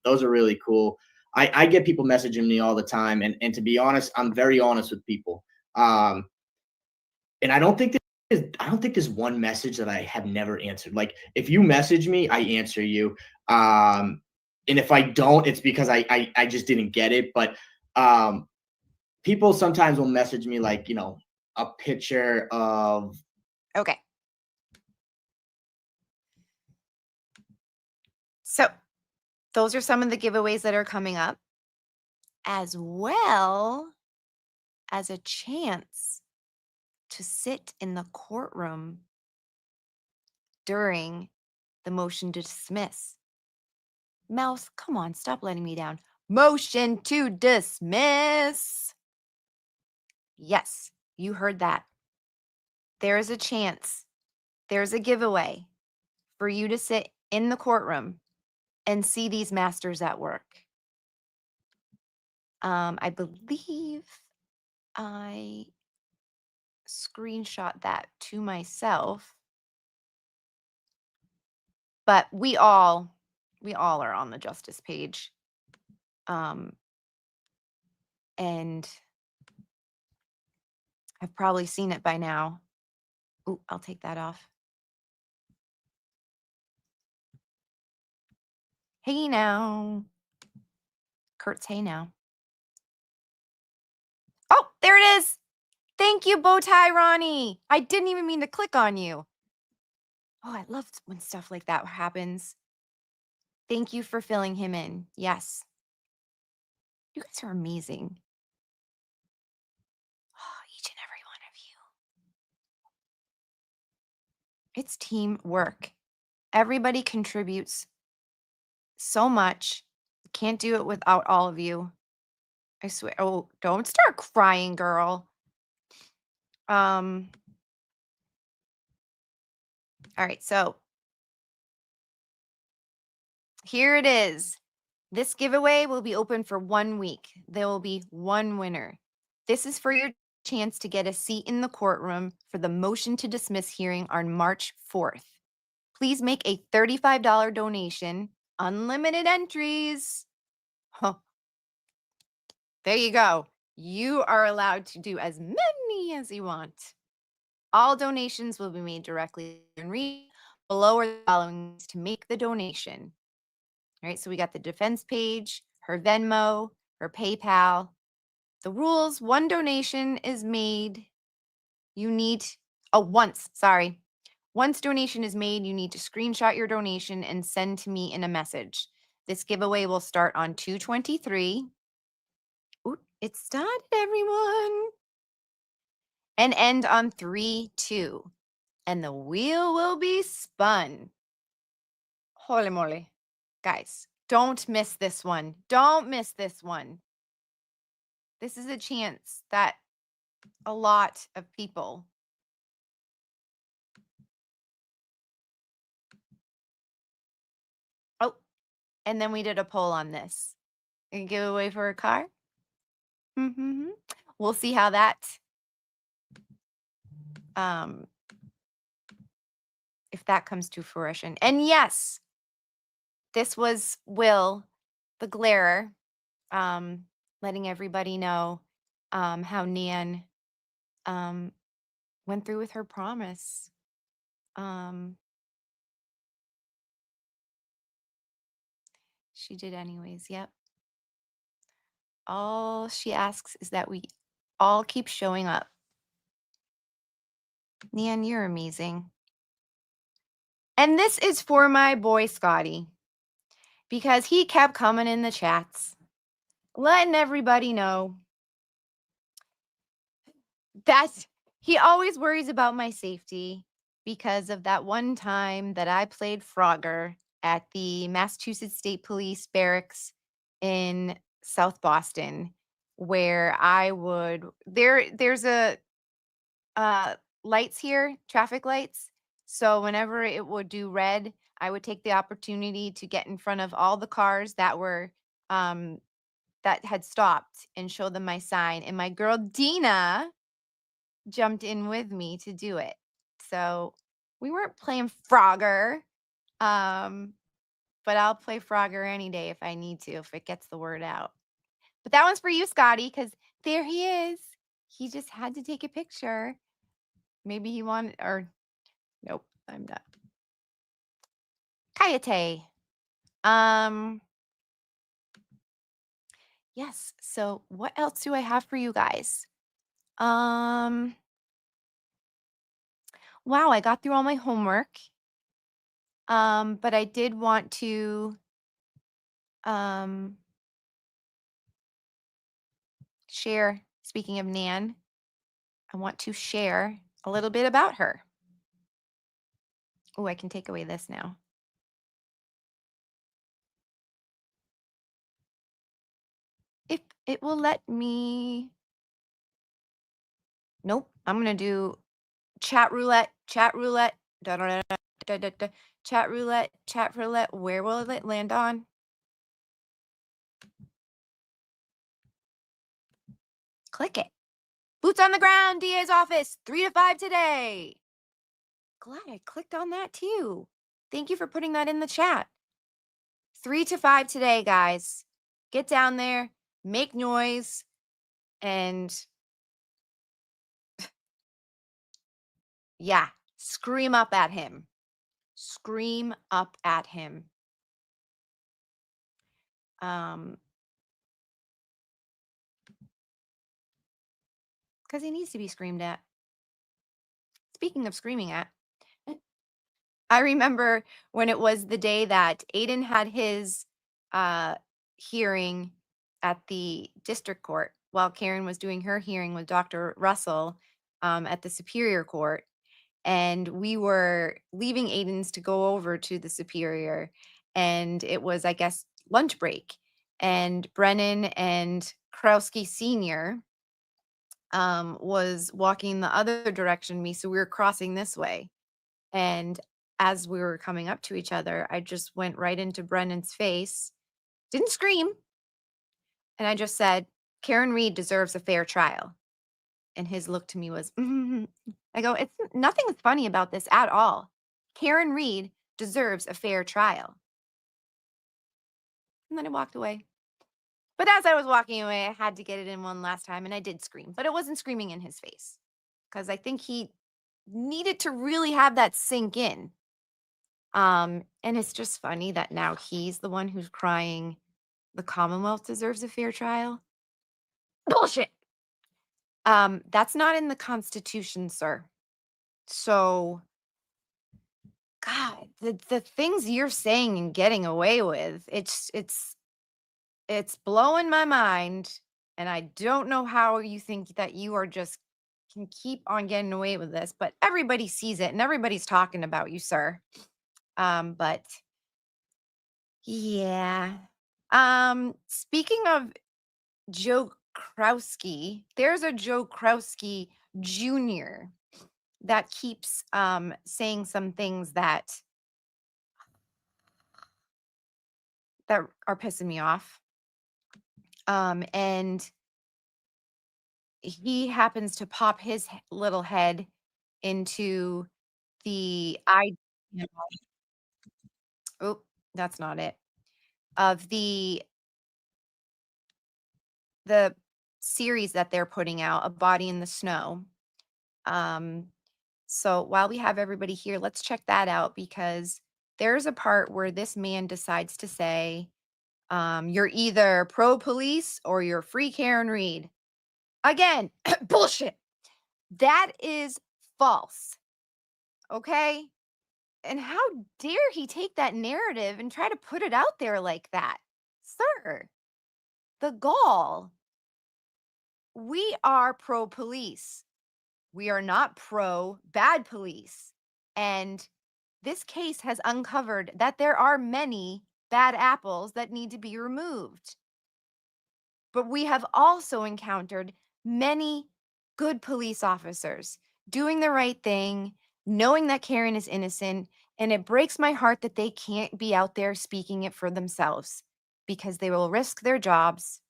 Those are really cool. I get people messaging me all the time, and to be honest, I'm very honest with people. And I don't think there's one message that I have never answered. Like if you message me, I answer you. And if I don't, it's because I just didn't get it. But people sometimes will message me like, a picture of. Okay. So those are some of the giveaways that are coming up, as well as a chance to sit in the courtroom during the motion to dismiss. Mouse, come on, stop letting me down. Motion to dismiss. Yes, you heard that. There is a chance. There's a giveaway for you to sit in the courtroom and see these masters at work. I believe I screenshot that to myself, but we all are on the justice page. And I've probably seen it by now. Ooh, I'll take that off. Hey now. Kurt's hey now. Oh, there it is. Thank you, Bowtie Ronnie. I didn't even mean to click on you. Oh, I love when stuff like that happens. Thank you for filling him in. Yes. You guys are amazing. Oh, each and every one of you. It's teamwork. Everybody contributes so much. Can't do it without all of you. I swear. Oh, don't start crying, girl. All right, so here it is. This giveaway will be open for 1 week. There will be one winner. This is for your chance to get a seat in the courtroom for the motion to dismiss hearing on March 4th. Please make a $35 donation. Unlimited entries. Huh. There you go. You are allowed to do as many as you want. All donations will be made directly in read. Below are the following to make the donation. All right, so we got the defense page, her Venmo, her PayPal. The rules: one donation is made. You need, once donation is made, you need to screenshot your donation and send to me in a message. This giveaway will start on 2/23. Ooh, it started, everyone. And end on 3/2. And the wheel will be spun. Holy moly. Guys, don't miss this one. Don't miss this one. This is a chance that a lot of people and then we did a poll on this. A giveaway for a car. We'll see how that if that comes to fruition. And yes, this was Will, the glarer, letting everybody know how Nan went through with her promise. She did anyways. Yep. All she asks is that we all keep showing up. Nan, you're amazing. And this is for my boy Scotty, because he kept coming in the chats, letting everybody know that he always worries about my safety because of that one time that I played Frogger at the Massachusetts State Police Barracks in South Boston, where I would, there's a lights here, traffic lights. So whenever it would do red, I would take the opportunity to get in front of all the cars that were that had stopped and show them my sign. And my girl Dina jumped in with me to do it. So we weren't playing Frogger, but I'll play Frogger any day if I need to, if it gets the word out. But that one's for you, Scotty, because there he is. He just had to take a picture. Maybe he wanted, or nope, I'm not. Kayate. Yes, so what else do I have for you guys? Wow, I got through all my homework. But I did want to share, speaking of Nan, I want to share a little bit about her. Oh, I can take away this now. If it will let me. Nope. I'm going to do chat roulette, chat roulette, da, da, da, da, da, da, chat roulette, chat roulette. Where will it land on? Click it. Boots on the ground, DA's office, 3 to 5 today. Glad I clicked on that too. Thank you for putting that in the chat. 3 to 5 today, guys. Get down there, make noise, and yeah, scream up at him. Scream up at him. Because he needs to be screamed at. Speaking of screaming at, I remember when it was the day that Aiden had his hearing at the district court while Karen was doing her hearing with Dr. Russell at the Superior Court. And we were leaving Aiden's to go over to the Superior. And it was, I guess, lunch break. And Brennan and Krowski Sr. Was walking the other direction me. So we were crossing this way. And as we were coming up to each other, I just went right into Brennan's face, didn't scream. And I just said, Karen Reed deserves a fair trial. And his look to me was, I go, it's nothing funny about this at all. Karen Reed deserves a fair trial. And then I walked away. But as I was walking away, I had to get it in one last time, and I did scream, but it wasn't screaming in his face because I think he needed to really have that sink in. And it's just funny that now he's the one who's crying, the Commonwealth deserves a fair trial. Bullshit. That's not in the Constitution, sir. So, God, the things you're saying and getting away with, it's blowing my mind, and I don't know how you think that you are just can keep on getting away with this, but everybody sees it and everybody's talking about you, sir. But yeah. Speaking of Joe Krowski, there's a Joe Krowski Jr. that keeps saying some things that are pissing me off. And he happens to pop his little head into the oh, that's not it. Of the series that they're putting out, A Body in the Snow. So while we have everybody here, let's check that out because there's a part where this man decides to say, you're either pro-police or you're free Karen Reed. Again, bullshit. That is false. Okay? And how dare he take that narrative and try to put it out there like that? Sir, the gall. We are pro-police. We are not pro-bad police. And this case has uncovered that there are many bad apples that need to be removed. But we have also encountered many good police officers doing the right thing, knowing that Karen is innocent, and it breaks my heart that they can't be out there speaking it for themselves because they will risk their jobs.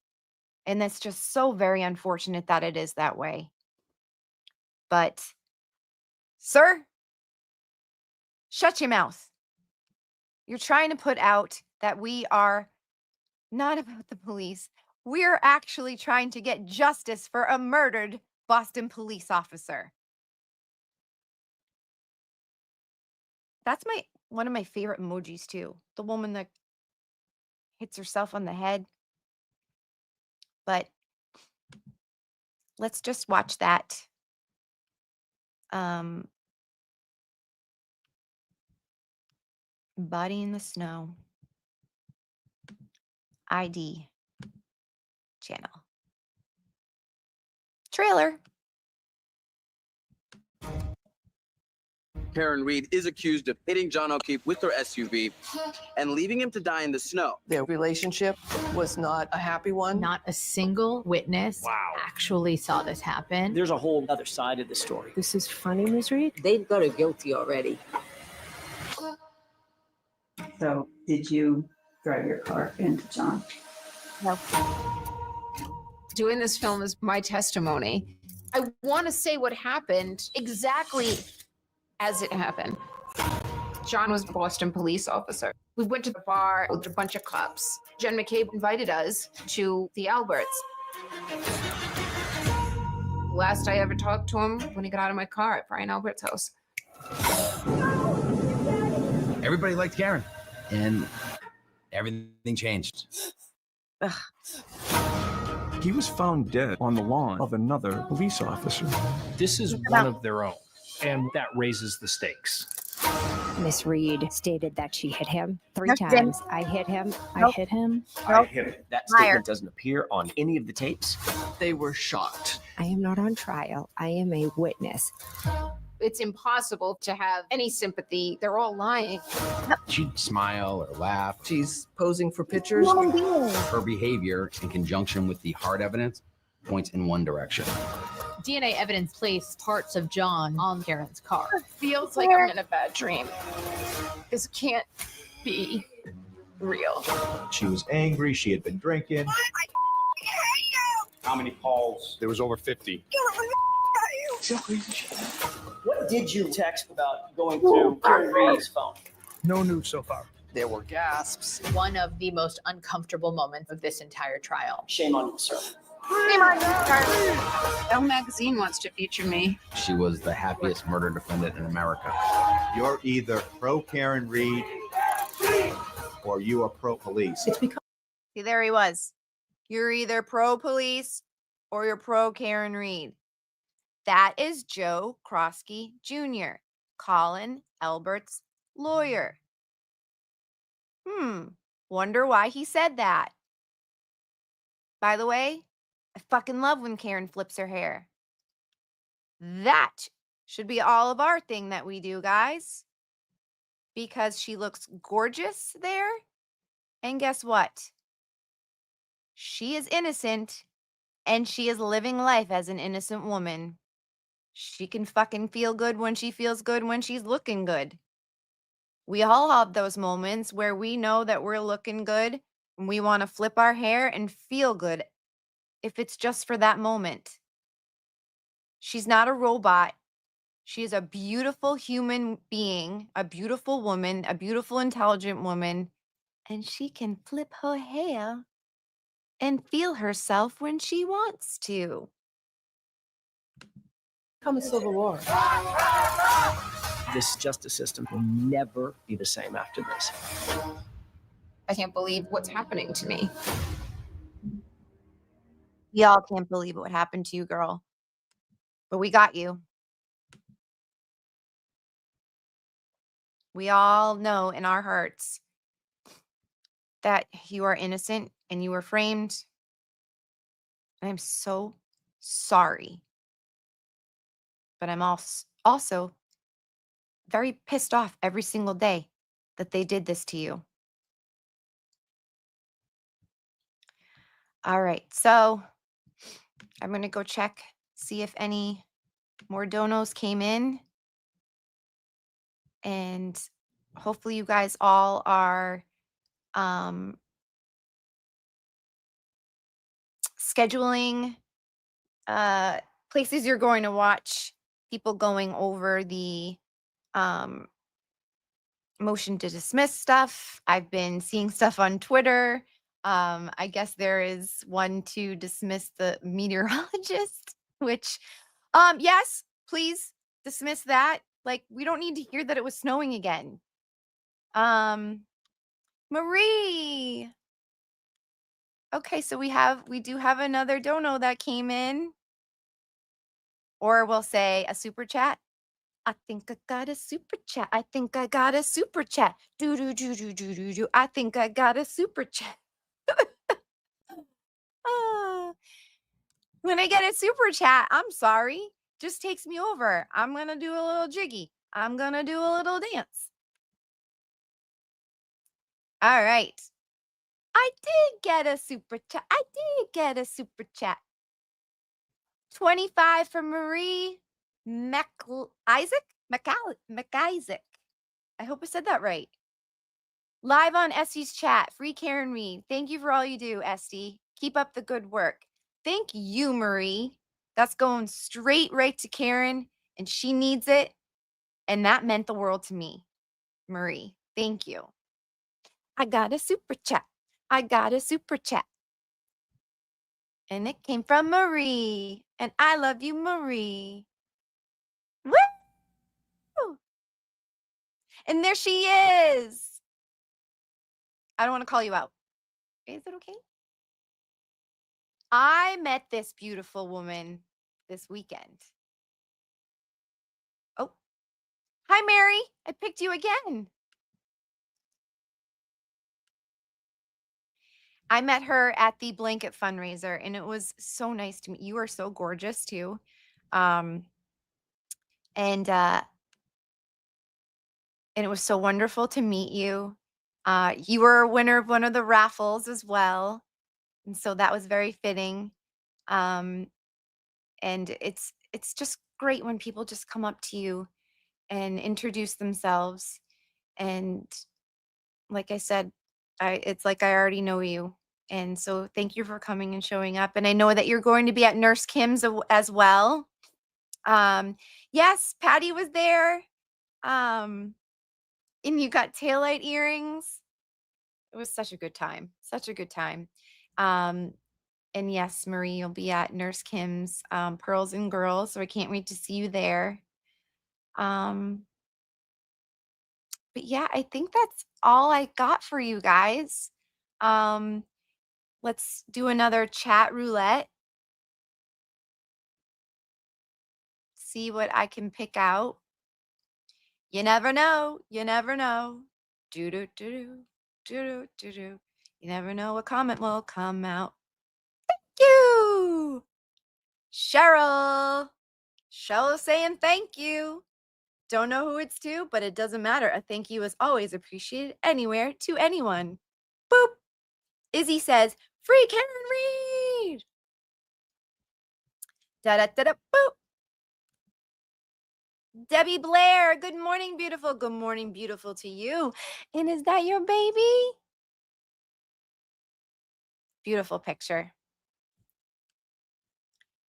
And that's just so very unfortunate that it is that way. But, sir, shut your mouth. You're trying to put out that we are not about the police. We're actually trying to get justice for a murdered Boston police officer. That's one of my favorite emojis too. The woman that hits herself on the head. But let's just watch that. Body in the Snow. ID. Channel. Trailer. Karen Reed is accused of hitting John O'Keefe with her SUV and leaving him to die in the snow. Their relationship was not a happy one. Not a single witness actually saw this happen. There's a whole other side of the story. This is funny, Ms. Reed. They've got her guilty already. So, did you drive your car into John? No. Doing this film is my testimony. I want to say what happened exactly as it happened. John was a Boston police officer. We went to the bar with a bunch of cops. Jen McCabe invited us to the Alberts. Last I ever talked to him when he got out of my car at Brian Albert's house. Everybody liked Karen, and everything changed. Ugh. He was found dead on the lawn of another police officer. This is one of their own, and that raises the stakes. Miss Reed stated that she hit him 3 Nope, didn't. times. I hit him. I Nope. hit him. Nope. hit it. That Liar. statement doesn't appear on any of the tapes. They were shocked. I am not on trial. I am a witness. It's impossible to have any sympathy. They're all lying. She'd smile or laugh. She's posing for pictures. Her behavior, in conjunction with the hard evidence, points in one direction. DNA evidence placed parts of John on Karen's car. It feels like I'm in a bad dream. This can't be real. She was angry. She had been drinking. How many calls? There was over 50. What did you text about going to Karen Reed's phone? No news so far. There were gasps. One of the most uncomfortable moments of this entire trial. Shame on you, sir. Elle magazine wants to feature me. She was the happiest murder defendant in America. You're either pro Karen Reed or you are pro police. See, there he was. You're either pro police or you're pro Karen Reed. That is Joe Krosky Jr., Colin Albert's lawyer. Wonder why he said that. By the way, I fucking love when Karen flips her hair. That should be all of our thing that we do, guys. Because she looks gorgeous there. And guess what? She is innocent, and she is living life as an innocent woman. She can fucking feel good when she feels good when she's looking good. We all have those moments where we know that we're looking good and we want to flip our hair and feel good if it's just for that moment. She's not a robot. She is a beautiful human being, a beautiful woman, a beautiful, intelligent woman, and she can flip her hair and feel herself when she wants to. Come a civil war. This justice system will never be the same after this. I can't believe what's happening to me. We all can't believe what happened to you, girl. But we got you. We all know in our hearts that you are innocent and you were framed. And I'm so sorry. But I'm also very pissed off every single day that they did this to you. All right, so I'm going to go check, see if any more donos came in. And hopefully you guys all are scheduling places you're going to watch, people going over the motion to dismiss stuff. I've been seeing stuff on Twitter. I guess there is one to dismiss the meteorologist, which, yes, please dismiss that. Like, we don't need to hear that it was snowing again. Marie. Okay, so we do have another dono that came in. Or we'll say a super chat. I think I got a super chat. I think I got a super chat. Do do do do do do do. I think I got a super chat. Ah. When I get a super chat, I'm sorry, just takes me over. I'm gonna do a little jiggy. I'm gonna do a little dance. All right. I did get a super chat. I did get a super chat. 25 from Marie Isaac? McIsaac. I hope I said that right. Live on Estie's chat. Free Karen Reed. Thank you for all you do, Estie. Keep up the good work. Thank you, Marie. That's going straight right to Karen, and she needs it. And that meant the world to me, Marie. Thank you. I got a super chat. I got a super chat. And it came from Marie. And I love you, Marie. Woo! And there she is. I don't want to call you out. Is it okay? I met this beautiful woman this weekend. Oh, hi, Mary. I picked you again. I met her at the blanket fundraiser, and it was so nice to meet you. You are so gorgeous too. And it was so wonderful to meet you. You were a winner of one of the raffles as well. And so that was very fitting. And it's just great when people just come up to you and introduce themselves. And like I said, it's like I already know you. And so thank you for coming and showing up. And I know that you're going to be at Nurse Kim's as well. Yes, Patty was there. And you got taillight earrings. It was such a good time. Such a good time. And yes, Marie, you'll be at Nurse Kim's Pearls and Girls. So I can't wait to see you there. But yeah, I think that's all I got for you guys. Let's do another chat roulette. See what I can pick out. You never know. You never know. Do do do do do do do. You never know what comment will come out. Thank you, Cheryl. Cheryl saying thank you. Don't know who it's to, but it doesn't matter. A thank you is always appreciated anywhere to anyone. Boop. Izzy says, free Karen Reed. Da da da da boop. Debbie Blair, good morning, beautiful. Good morning, beautiful to you. And is that your baby? Beautiful picture.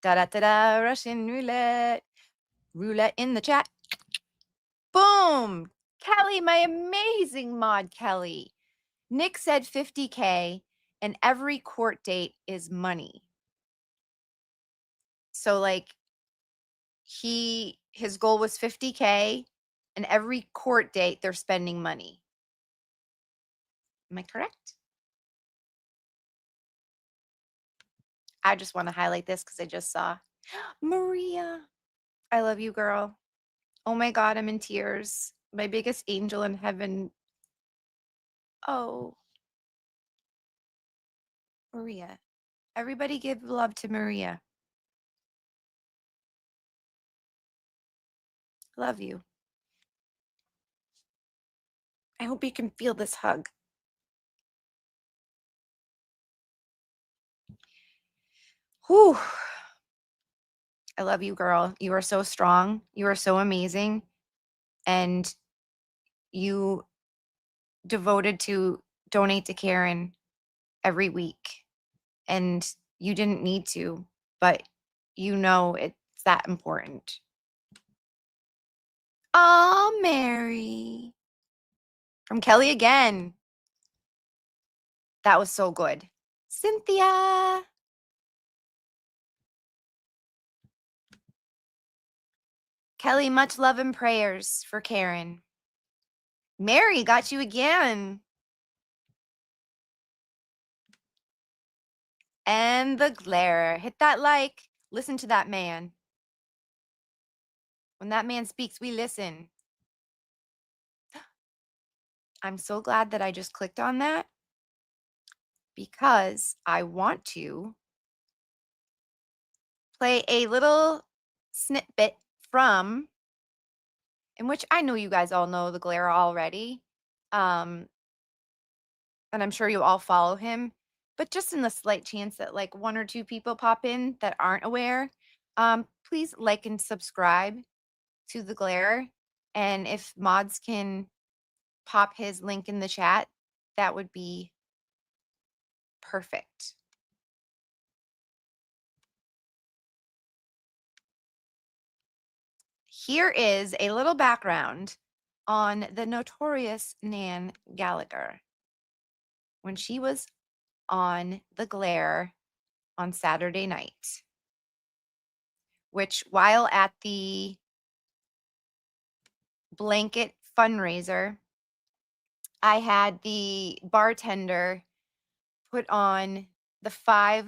Da da da da, Russian roulette. Roulette in the chat. Boom. Kelly, my amazing mod, Kelly. Nick said 50K, and every court date is money. So like his goal was 50K, and every court date they're spending money. Am I correct? I just want to highlight this because I just saw Maria. I love you, girl. Oh my God, I'm in tears. My biggest angel in heaven. Oh, Maria. Everybody give love to Maria. Love you. I hope you can feel this hug. Whew. I love you, girl. You are so strong. You are so amazing. And you devoted to donate to Karen every week. And you didn't need to, but you know it's that important. Oh, Mary. From Kelly again. That was so good. Cynthia. Kelly, much love and prayers for Karen. Mary got you again. And the glare. Hit that like. Listen to that man. When that man speaks, we listen. I'm so glad that I just clicked on that because I want to play a little snippet from, in which I know you guys all know the Glare already. And I'm sure you all follow him, but just in the slight chance that like 1 or 2 people pop in that aren't aware, please like and subscribe to the Glare. And if mods can pop his link in the chat, that would be perfect. Here is a little background on the notorious Nan Gallagher when she was on the Glare on Saturday night, which while at the blanket fundraiser, I had the bartender put on the 5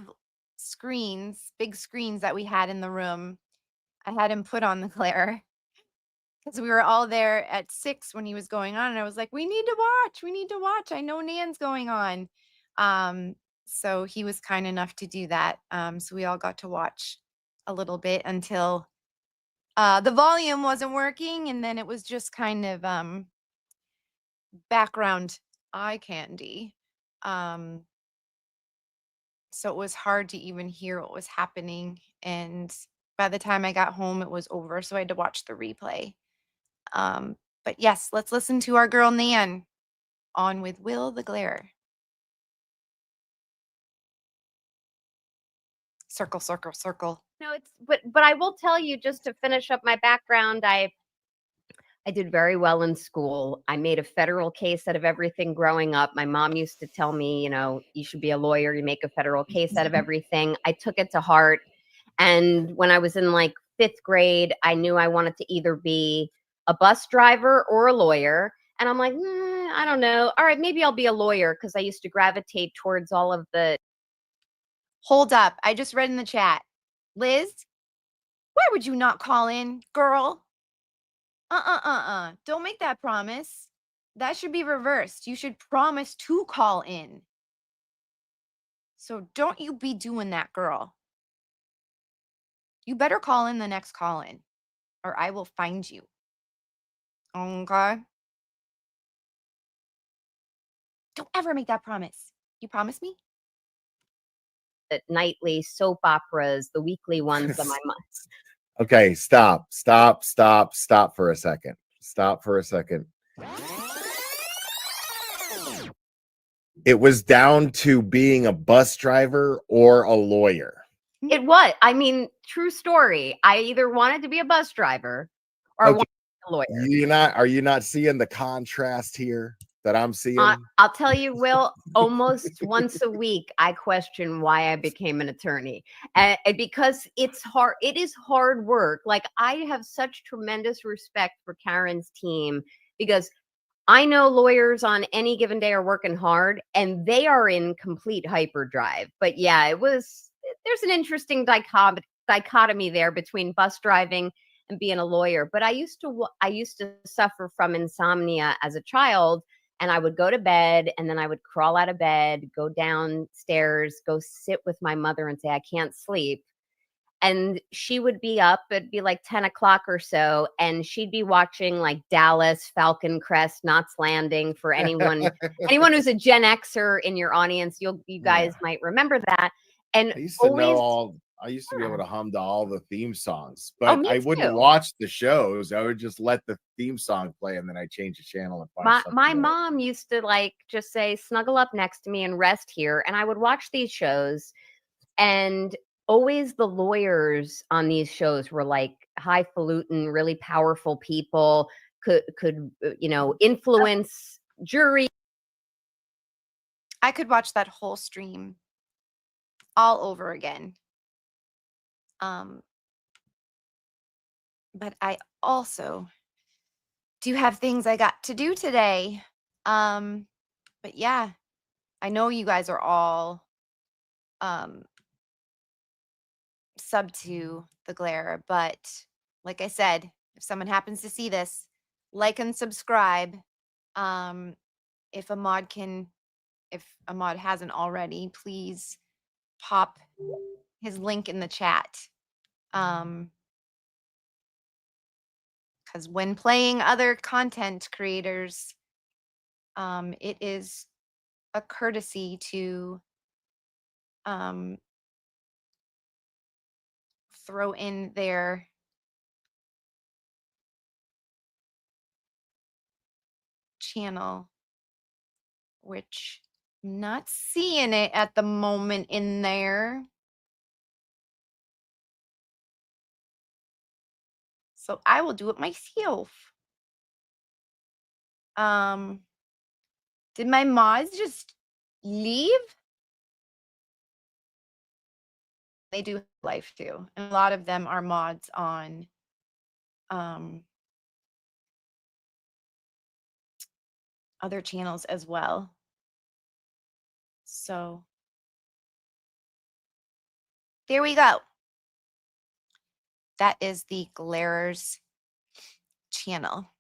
screens, big screens that we had in the room. I had him put on the Glare because we were all there at 6 when he was going on. And I was like, we need to watch. We need to watch. I know Nan's going on. So he was kind enough to do that. So we all got to watch a little bit until the volume wasn't working. And then it was just kind of background eye candy. So it was hard to even hear what was happening. And by the time I got home, it was over. So I had to watch the replay. But yes, let's listen to our girl Nan on with Will the Glare. Circle, circle, circle. No, it's but I will tell you, just to finish up my background, I did very well in school. I made a federal case out of everything growing up. My mom used to tell me, you know, you should be a lawyer, you make a federal case out of everything. I took it to heart. And when I was in like 5th grade, I knew I wanted to either be a bus driver or a lawyer. And I'm like, I don't know. All right, maybe I'll be a lawyer, because I used to gravitate towards all of the. Hold up. I just read in the chat. Liz, why would you not call in, girl? Don't make that promise. That should be reversed. You should promise to call in. So don't you be doing that, girl. You better call in the next call in, or I will find you. Okay? Don't ever make that promise. You promise me? The nightly soap operas, the weekly ones that my mom. Okay, stop for a second. Stop for a second. It was down to being a bus driver or a lawyer. It was. I mean, true story. I either wanted to be a bus driver or I wanted to be a lawyer. Are you not seeing the contrast here that I'm seeing? I'll tell you, Will, almost once a week, I question why I became an attorney. And because it's hard. It is hard work. Like, I have such tremendous respect for Karen's team, because I know lawyers on any given day are working hard and they are in complete hyperdrive. But yeah, there's an interesting dichotomy there between bus driving and being a lawyer. But I used to suffer from insomnia as a child, and I would go to bed and then I would crawl out of bed, go downstairs, go sit with my mother and say, I can't sleep. And she would be up, it'd be like 10 o'clock or so, and she'd be watching like Dallas, Falcon Crest, Knots Landing. For anyone who's a Gen Xer in your audience, you guys might remember that. And I used to be able to hum to all the theme songs, but I wouldn't too. watch the shows. I would just let the theme song play, and then I change the channel and find my mom used to like just say, snuggle up next to me and rest here. And I would watch these shows, and always the lawyers on these shows were like highfalutin, really powerful people, could influence jury. I could watch that whole stream all over again. But I also do have things I got to do today. But yeah, I know you guys are all sub to the Glare, but like I said, if someone happens to see this, like and subscribe. If a mod hasn't already, please pop his link in the chat. Because when playing other content creators, it is a courtesy to throw in their channel, which I'm not seeing it at the moment in there. So I will do it myself. Did my mods just leave? They do have life too. And a lot of them are mods on other channels as well. So there we go. That is the Glarers channel.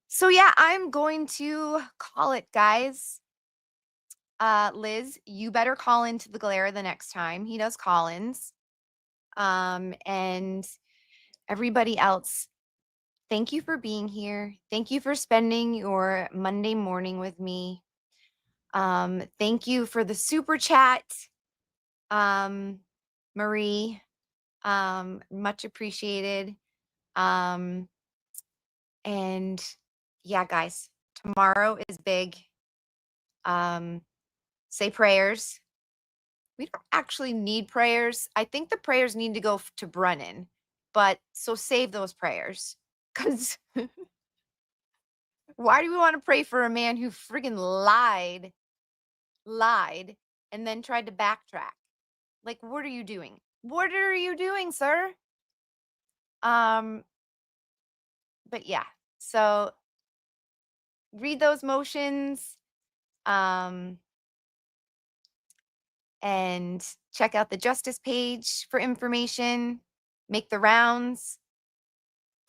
So yeah, I'm going to call it, guys. Liz, you better call into the Glarer the next time he does call-ins. And everybody else, thank you for being here. Thank you for spending your Monday morning with me. Thank you for the super chat, Marie. Much appreciated. And yeah, guys, tomorrow is big. Say prayers. We don't actually need prayers. I think the prayers need to go to Brennan, but so save those prayers, because why do we want to pray for a man who friggin' lied, and then tried to backtrack? Like, what are you doing? What are you doing, sir? But yeah, so read those motions, and check out the justice page for information. Make the rounds.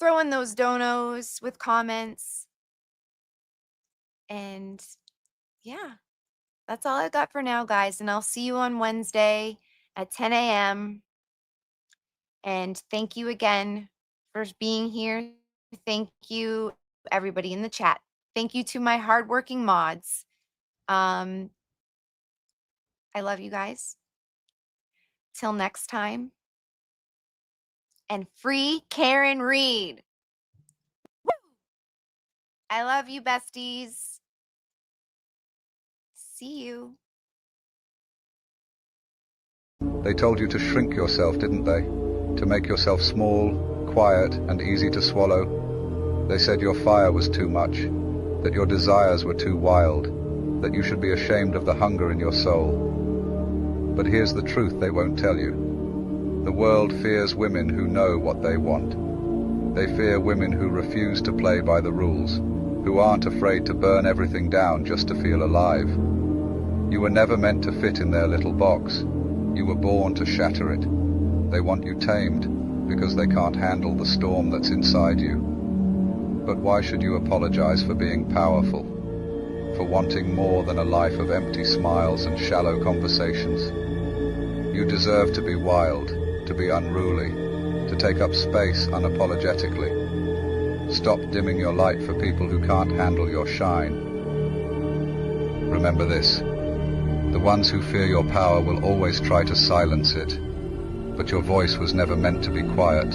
Throw in those donos with comments. And yeah, that's all I got for now, guys. And I'll see you on Wednesday at 10 a.m. And thank you again for being here. Thank you, everybody in the chat. Thank you to my hardworking mods. I love you guys. Till next time. And free Karen Reed. Woo! I love you, besties. See you. They told you to shrink yourself, didn't they? To make yourself small, quiet, and easy to swallow. They said your fire was too much, that your desires were too wild, that you should be ashamed of the hunger in your soul. But here's the truth they won't tell you. The world fears women who know what they want. They fear women who refuse to play by the rules, who aren't afraid to burn everything down just to feel alive. You were never meant to fit in their little box. You were born to shatter it. They want you tamed because they can't handle the storm that's inside you. But why should you apologize for being powerful? For wanting more than a life of empty smiles and shallow conversations? You deserve to be wild, to be unruly, to take up space unapologetically. Stop dimming your light for people who can't handle your shine. Remember this. The ones who fear your power will always try to silence it, but your voice was never meant to be quiet.